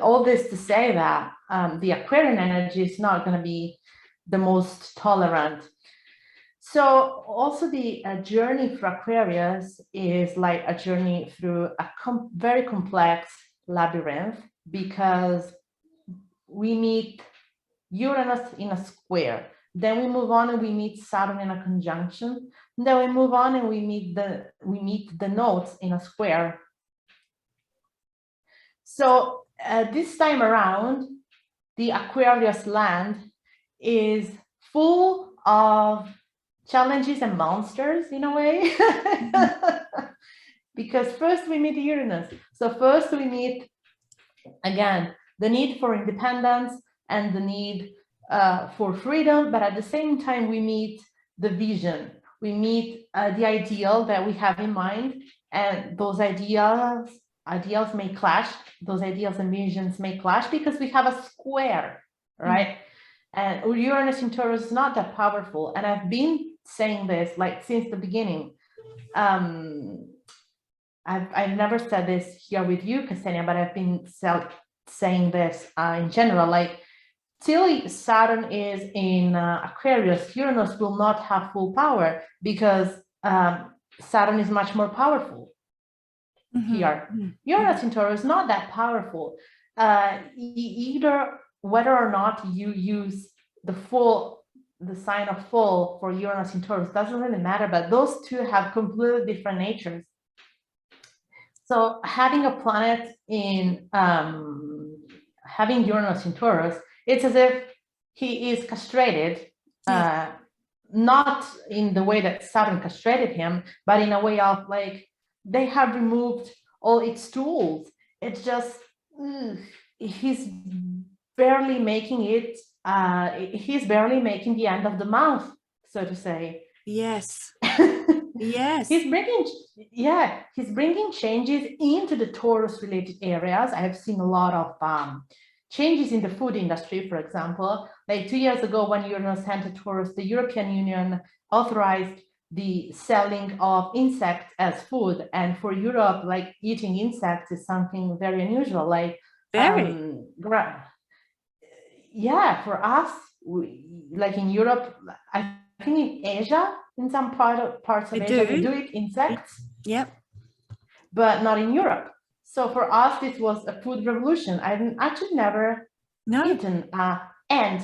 all this to say that the Aquarian energy is not going to be the most tolerant. So also the journey for Aquarius is like a journey through a very complex labyrinth, because we meet Uranus in a square, then we move on and we meet Saturn in a conjunction, then we move on and we meet the nodes in a square. So this time around, the Aquarius land is full of challenges and monsters in a way. Because first we meet Uranus. So first we meet, again, the need for independence and the need for freedom, but at the same time we meet the vision. We meet the ideal that we have in mind, and those ideals may clash. Those ideals and visions may clash because we have a square, right? And Uranus in Taurus is not that powerful. And I've been saying this like since the beginning. I've never said this here with you, Kesenya, but I've been saying this in general. Like, till Saturn is in Aquarius, Uranus will not have full power because Saturn is much more powerful here. Uranus in Taurus is not that powerful. Either whether or not you use the sign of full for Uranus in Taurus doesn't really matter, but those two have completely different natures. So having a planet in having Uranus in Taurus, it's as if he is castrated, not in the way that Saturn castrated him, but in a way of like, they have removed all its tools. It's just, he's barely making it, he's barely making the end of the mouth, so to say. Yes. Yes. He's bringing changes into the Taurus related areas. I have seen a lot of changes in the food industry, for example. Like 2 years ago, when Uranus entered Taurus, the European Union authorized the selling of insects as food. And for Europe, like eating insects is something very unusual. Like, yeah, for us, like in Europe, I think in Asia, in some parts of Asia, they do eat insects. Yep. But not in Europe. So for us, this was a food revolution. I've actually never eaten ant,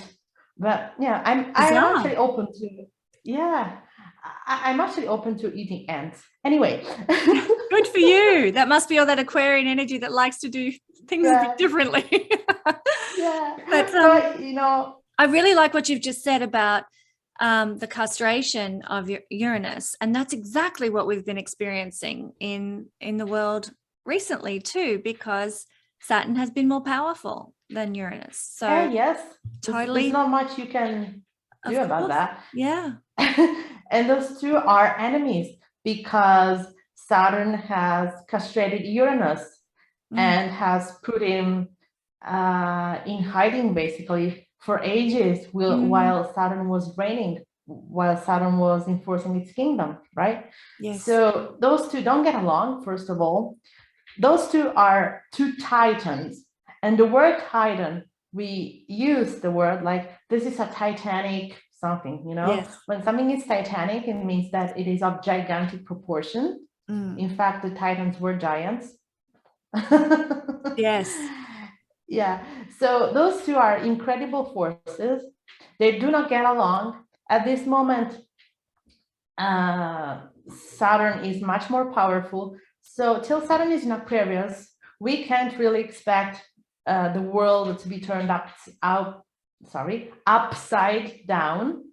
but yeah, I'm actually open to. Yeah, I'm actually open to eating ants. Anyway. Good for you. That must be all that Aquarian energy that likes to do things a bit differently. Yeah. But you know, I really like what you've just said about the castration of Uranus, and that's exactly what we've been experiencing in the world recently too, because Saturn has been more powerful than Uranus. So yes, totally, there's not much you can do about that. Yeah. And those two are enemies because Saturn has castrated Uranus and has put him in hiding basically for ages while Saturn was reigning, while Saturn was enforcing its kingdom, right? Yes. So those two don't get along, first of all. Those two are two titans. And the word titan, we use the word like, this is a titanic something, you know? Yes. When something is titanic, it means that it is of gigantic proportion. In fact, the Titans were giants. Yes. Yeah. So those two are incredible forces. They do not get along. At this moment, Saturn is much more powerful. So till Saturn is in Aquarius, we can't really expect the world to be turned upside down,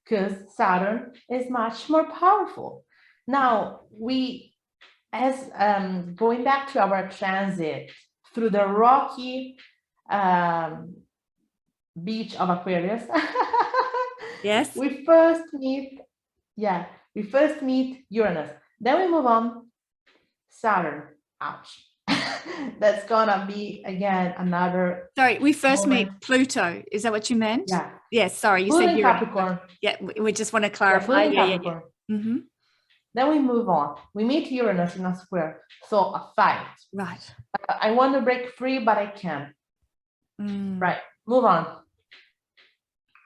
because Saturn is much more powerful. Now, going back to our transit through the rocky beach of Aquarius, Yes. we first meet Uranus. Then we move on Saturn. Ouch. That's gonna be again another. Sorry, we first moment. meet Pluto. Is that what you meant? Yeah. Yes. Sorry, you Pluto said in Uranus. Capricorn. Yeah, we just want to clarify. Pluto in Capricorn. Mm-hmm. Then we move on. We meet Uranus in a square. So a fight. Right. I want to break free, but I can't. Right. Move on.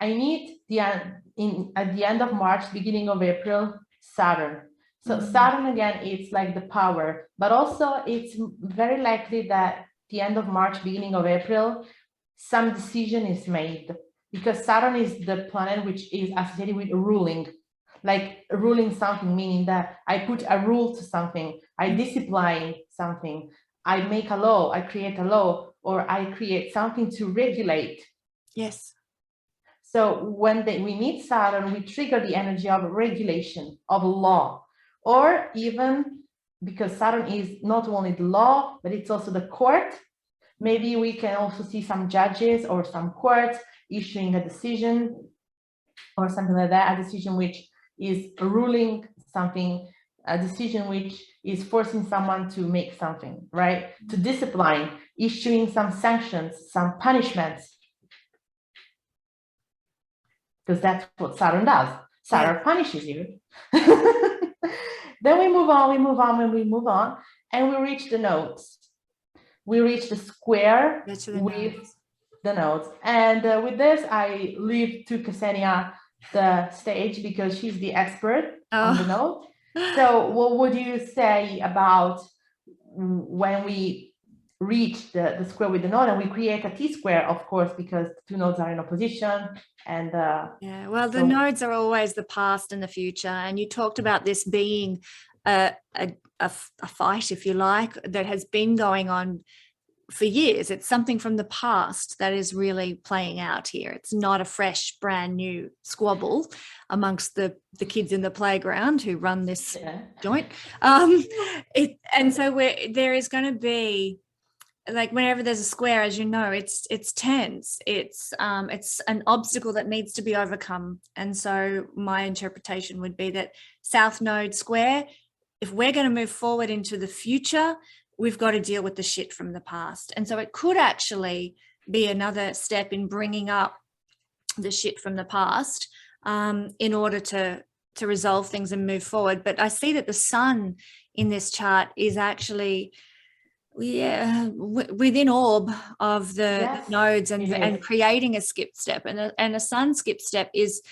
I meet at the end of March, beginning of April, Saturn. So Saturn, again, it's like the power, but also it's very likely that the end of March, beginning of April, some decision is made, because Saturn is the planet which is associated with ruling, like ruling something, meaning that I put a rule to something, I discipline something, I make a law, I create a law, or I create something to regulate. Yes. So when we meet Saturn, we trigger the energy of regulation, of law, or even because Saturn is not only the law, but it's also the court. Maybe we can also see some judges or some courts issuing a decision or something like that, a decision which is ruling something, a decision which is forcing someone to make something, right? To discipline, issuing some sanctions, some punishments. Because that's what Saturn does. Saturn punishes you. Then we move on, and we reach the nodes. We reach the square with the nodes. And with this, I leave to Kesenya the stage, because she's the expert on the node. So what would you say about when we reach the square with the node, and we create a T-square, of course, because the two nodes are in opposition. And the nodes are always the past and the future, and you talked about this being a fight, if you like, that has been going on for years. It's something from the past that is really playing out here. It's not a fresh, brand new squabble amongst the kids in the playground who run this joint. And so there is going to be, like, whenever there's a square, as you know, it's tense. It's an obstacle that needs to be overcome. And so my interpretation would be that South Node square, if we're going to move forward into the future, we've got to deal with the shit from the past. And so it could actually be another step in bringing up the shit from the past in order to resolve things and move forward. But I see that the sun in this chart is actually within orb of the nodes and creating a skip step, and a sun skip step is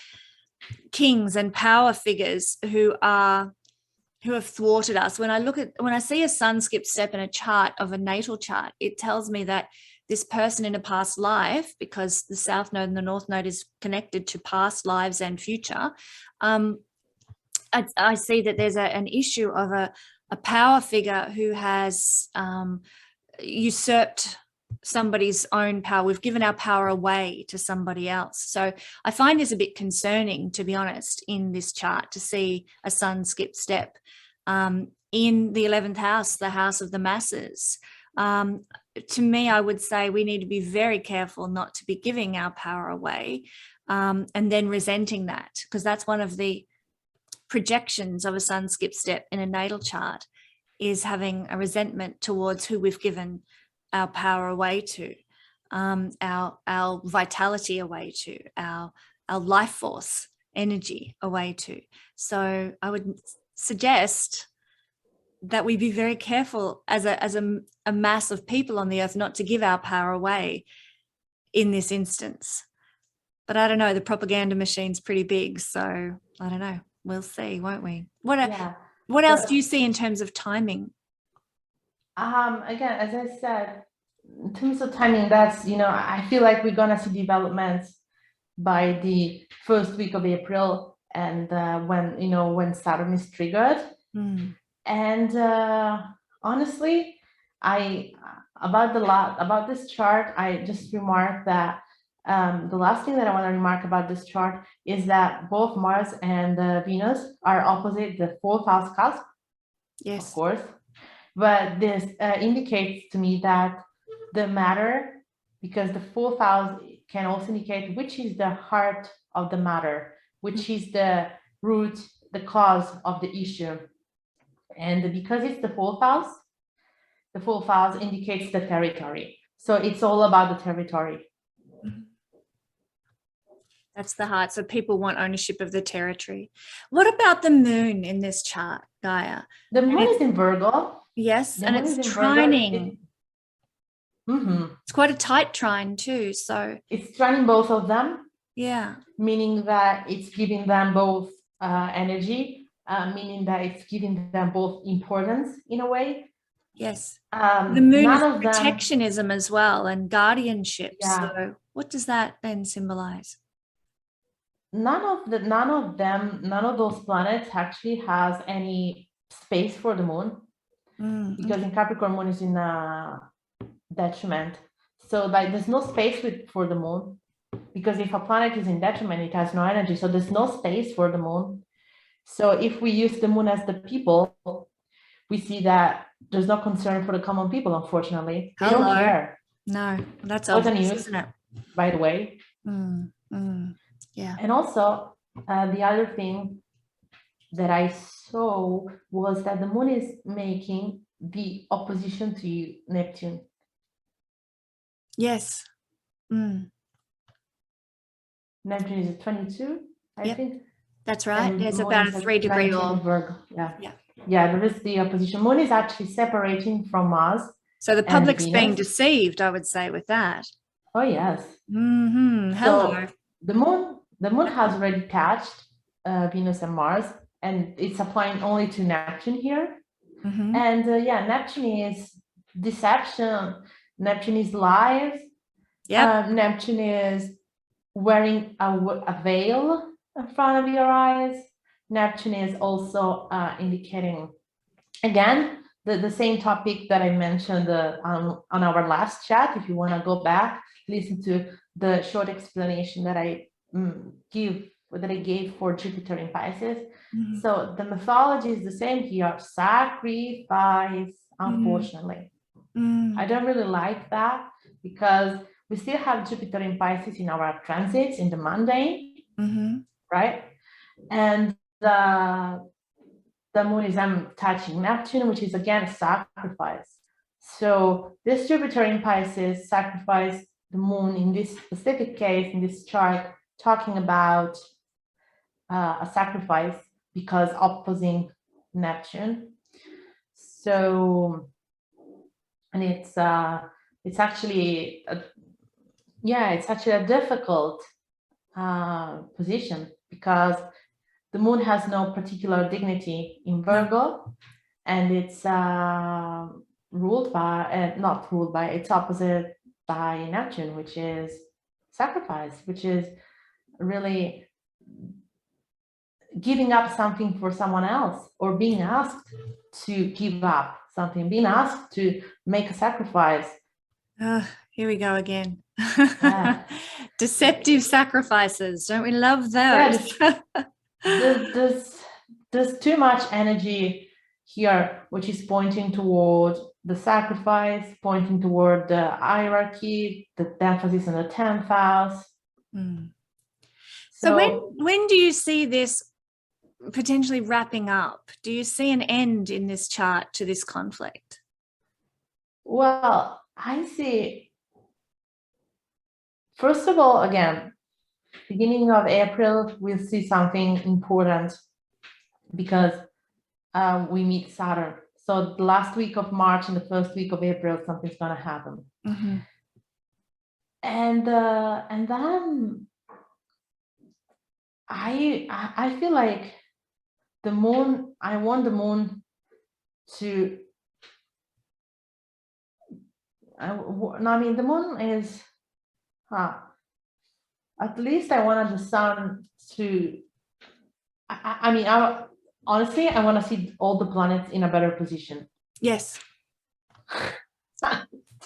kings and power figures who have thwarted us. When I see a sun skip step in a chart of a natal chart, it tells me that this person in a past life, because the South Node and the North Node is connected to past lives and future, I see that there's an issue of a power figure who has usurped somebody's own power. We've given our power away to somebody else. So I find this a bit concerning, to be honest, in this chart, to see a sun skip step in the 11th house, the house of the masses. To me, I would say we need to be very careful not to be giving our power away and then resenting that, because that's one of the projections of a sun skip step in a natal chart, is having a resentment towards who we've given our power away to, our vitality away to, our life force energy away to. So I would suggest that we be very careful as a mass of people on the earth not to give our power away in this instance. But I don't know, the propaganda machine's pretty big, so I don't know. We'll see, won't we? What else do you see in terms of timing? Again, as I said, in terms of timing, that's, I feel like we're gonna see developments by the first week of April, and when Saturn is triggered. And honestly, about this chart, I just remarked that the last thing that I want to remark about this chart is that both Mars and Venus are opposite the fourth house cusp. Yes, of course, but this indicates to me that the matter, because the fourth house can also indicate which is the heart of the matter, which is the root, the cause of the issue. And because it's the fourth house indicates the territory. So it's all about the territory. That's the heart. So people want ownership of the territory. What about the moon in this chart, Gaia? The moon is in Virgo. Yes, and it's trining. It's quite a tight trine too. So it's trining both of them. Yeah. Meaning that it's giving them both energy, meaning that it's giving them both importance in a way. Yes. The moon is protectionism as well, and guardianship. Yeah. So what does that then symbolize? None of those planets actually has any space for the moon, because in Capricorn, moon is in detriment. So there's no space for the moon, because if a planet is in detriment, it has no energy. So there's no space for the moon. So if we use the moon as the people, we see that there's no concern for the common people, unfortunately. They don't care. No, that's obvious, isn't it? By the way. Yeah. And also, the other thing that I saw was that the moon is making the opposition to Neptune. Yes. Neptune is at 22, I think. That's right. There's about a 3-degree orb. Yeah, there is the opposition. Moon is actually separating from Mars. So the public's being deceived, I would say, with that. Oh, yes. Hello. So the moon has already touched Venus and Mars, and it's applying only to Neptune here. And Neptune is deception. Neptune is lies. Neptune is wearing a veil in front of your eyes. Neptune is also indicating, again, the same topic that I mentioned on our last chat. If you want to go back, listen to the short explanation that I gave for Jupiter in Pisces. So the mythology is the same here: sacrifice. Unfortunately, I don't really like that, because we still have Jupiter in Pisces in our transits in the mundane, right? And the moon is touching Neptune, which is again sacrifice. So this Jupiter in Pisces sacrifice the moon in this specific case, in this chart, talking about a sacrifice because opposing Neptune. So, and it's actually a difficult position, because the moon has no particular dignity in Virgo, and it's it's opposite by Neptune, which is sacrifice, which is really giving up something for someone else, or being asked to give up something, being asked to make a sacrifice. Here we go again. Deceptive sacrifices. Don't we love those? There's too much energy here, which is pointing toward the sacrifice, pointing toward the hierarchy, the emphasis on the 10th house. So when do you see this potentially wrapping up? Do you see an end in this chart to this conflict? Well, I see, first of all, again, beginning of April, we'll see something important, because we meet Saturn. So the last week of March and the first week of April, something's going to happen. And then I feel like the moon, I want the moon to, I mean, the moon is, at least I wanted the sun to, I mean, honestly, I want to see all the planets in a better position. Yes.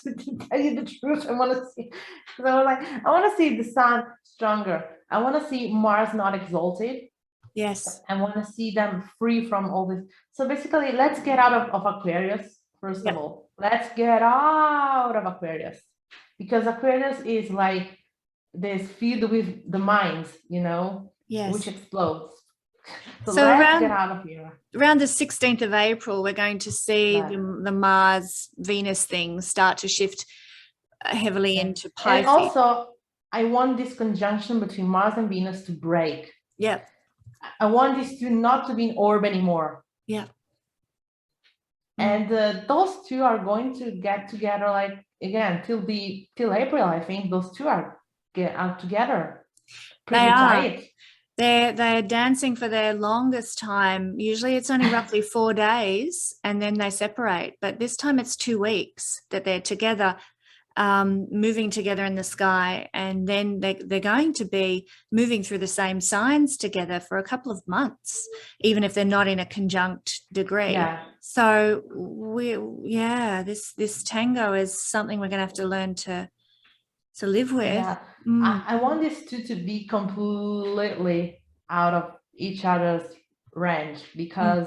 To tell you the truth, I want to see, because I was like, I want to see the sun stronger. I want to see Mars not exalted. Yes. I want to see them free from all this. So basically, let's get out of Aquarius, first of all. Let's get out of Aquarius, because Aquarius is like this filled with the minds, you know, which explodes. So let's get out of here. Around the 16th of April, we're going to see the Mars-Venus thing start to shift heavily into Pisces. And also, I want this conjunction between Mars and Venus to break. Yeah. I want this to not to be an orb anymore. Yeah. And those two are going to get together, like, again, till April, I think those two are out together. They are. They're dancing for their longest time. Usually it's only roughly 4 days and then they separate. But this time it's 2 weeks that they're together, moving together in the sky. And then they're going to be moving through the same signs together for a couple of months, even if they're not in a conjunct degree. Yeah. So this tango is something we're going to have to learn to live with. Yeah. I want these two to be completely out of each other's range, because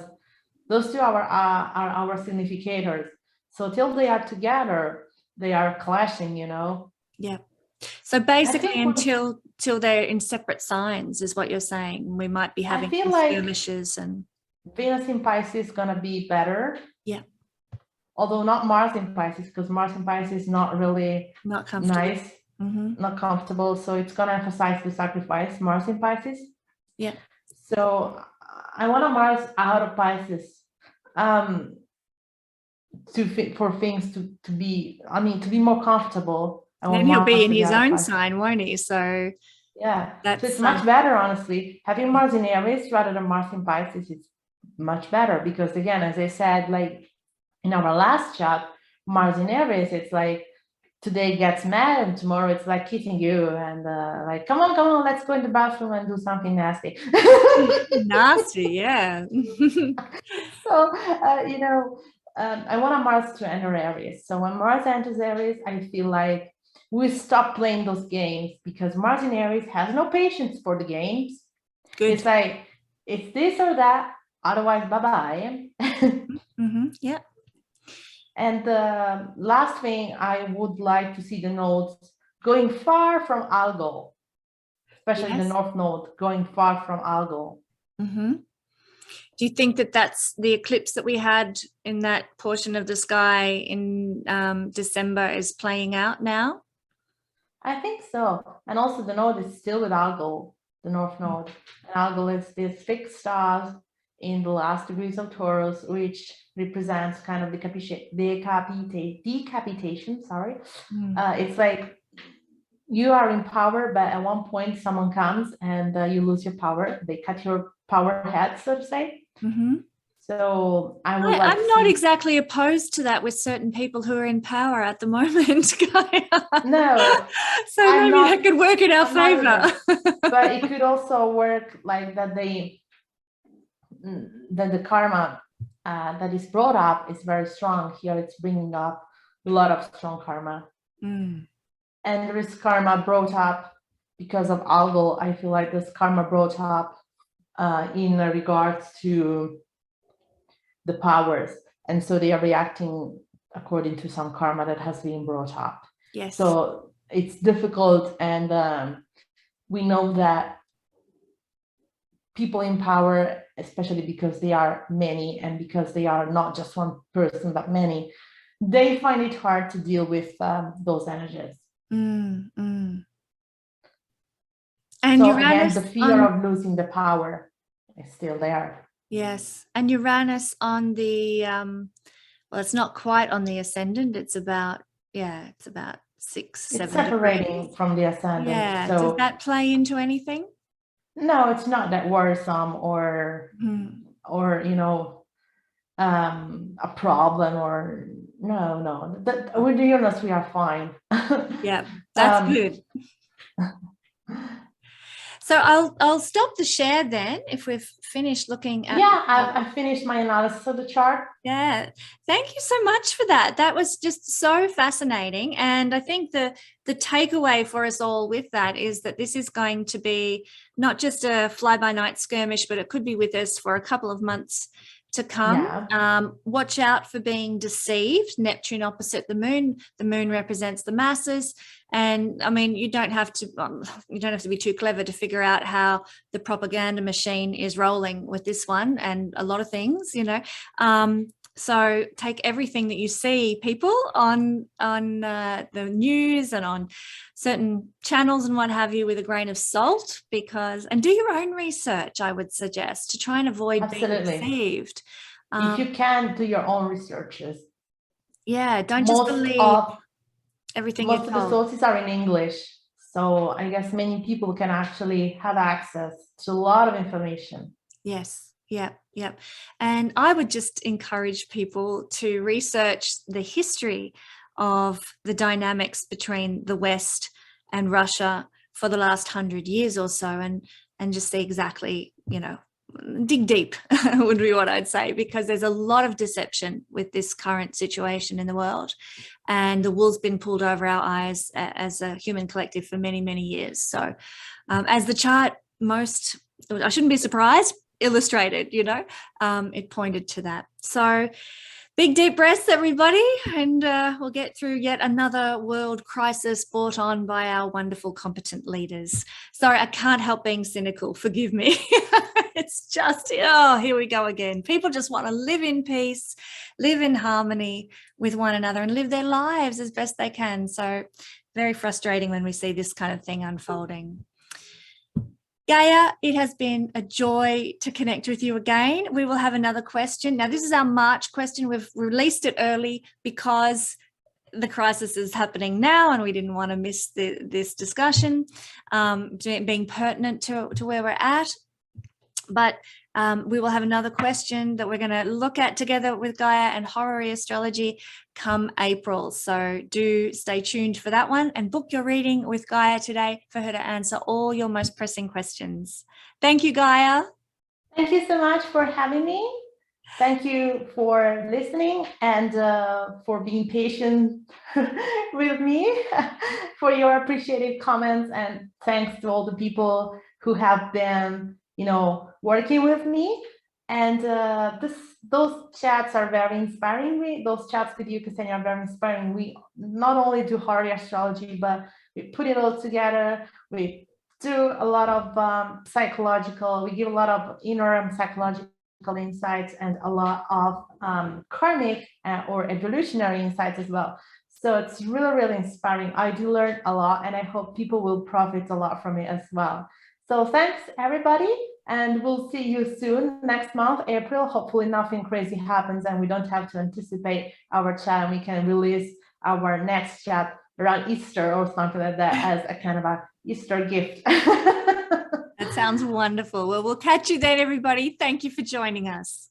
those two are our significators. So till they are together, they are clashing, you know. Yeah. So basically, until they're in separate signs, is what you're saying. We might be having skirmishes. And Venus in Pisces is gonna be better. Yeah. Although not Mars in Pisces, because Mars in Pisces is not really nice. Not comfortable, so it's gonna emphasize the sacrifice. Mars in Pisces. Yeah. So I want a Mars out of Pisces, for things to be, I mean, to be more comfortable. Then he'll be in his own sign, won't he? So yeah, so it's much better, honestly. Having Mars in Aries rather than Mars in Pisces is much better, because again, as I said, like in our last chat, Mars in Aries, it's like, today gets mad and tomorrow it's like kissing you and like, come on, let's go in the bathroom and do something nasty. Nasty, yeah. So you know, I want a Mars to enter Aries. So when Mars enters Aries, I feel like we stop playing those games, because Mars in Aries has no patience for the games. Good. It's like, it's this or that, otherwise bye-bye. Yeah. And the last thing, I would like to see the nodes going far from Algol, especially the North Node going far from Algol. Do you think that that's the eclipse that we had in that portion of the sky in December is playing out now? I think so. And also the node is still with Algol, the North Node. And Algol is these fixed stars in the last degrees of Taurus, which represents kind of decapitation. Sorry. It's like you are in power, but at one point someone comes and you lose your power. They cut your power head, so to say. So I'm not exactly opposed to that with certain people who are in power at the moment, Gaia. No. So maybe that could work in our favor. But it could also work like that the karma that is brought up is very strong. Here it's bringing up a lot of strong karma. And there is karma brought up because of Algol. I feel like this karma brought up in regards to the powers, and so they are reacting according to some karma that has been brought up. Yes. So it's difficult, and we know that people in power, especially because they are many and because they are not just one person but many, they find it hard to deal with those energies. And so Uranus, again, the fear of losing the power is still there. Yes. And Uranus on the well, it's not quite on the ascendant, it's about 6-7 it's separating degrees from the ascendant. Yeah. So does that play into anything? no, it's not that worrisome or or a problem, or no. That with the Uranus we are fine. Yeah, that's good. So I'll stop the share then if we've finished looking at. Yeah, I've finished my analysis of the chart. Yeah, thank you so much for that. That was just so fascinating. And I think the takeaway for us all with that is that this is going to be not just a fly-by-night skirmish, but it could be with us for a couple of months to come. Yeah. Watch out for being deceived. Neptune opposite the moon. The moon represents the masses. And I mean, you don't have to be too clever to figure out how the propaganda machine is rolling with this one and a lot of things, so take everything that you see, people, on the news and on certain channels and what have you with a grain of salt, and do your own research, I would suggest, to try and avoid being deceived. If you can, do your own researches. Yeah, don't just believe everything you're told. Most of the sources are in English, so I guess many people can actually have access to a lot of information. Yes. Yeah. And I would just encourage people to research the history of the dynamics between the West and Russia for the last 100 years or so, and just see exactly, dig deep would be what I'd say, because there's a lot of deception with this current situation in the world, and the wool's been pulled over our eyes as a human collective for many, many years. So as the chart I shouldn't be surprised, illustrated, it pointed to that. So big deep breaths, everybody, and we'll get through yet another world crisis brought on by our wonderful, competent leaders. Sorry, I can't help being cynical. Forgive me. It's just, here we go again. People just want to live in peace, live in harmony with one another, and live their lives as best they can. So very frustrating when we see this kind of thing unfolding. Gaia, it has been a joy to connect with you again. We will have another question. Now, this is our March question. We've released it early because the crisis is happening now and we didn't want to miss this discussion, being pertinent to where we're at. But we will have another question that we're going to look at together with Gaia and Horary Astrology come April. So do stay tuned for that one and book your reading with Gaia today for her to answer all your most pressing questions. Thank you, Gaia. Thank you so much for having me. Thank you for listening and for being patient with me, for your appreciated comments, and thanks to all the people who have been working with me. And those chats are very inspiring. Those chats with you, Kesenya, are very inspiring. We not only do Horary Astrology, but we put it all together. We do a lot of psychological, we give a lot of inner psychological insights and a lot of karmic or evolutionary insights as well. So it's really, really inspiring. I do learn a lot, and I hope people will profit a lot from it as well. So thanks, everybody, and we'll see you soon next month, April. Hopefully nothing crazy happens and we don't have to anticipate our chat, and we can release our next chat around Easter or something like that as a kind of a Easter gift. That sounds wonderful. Well, we'll catch you then, everybody. Thank you for joining us.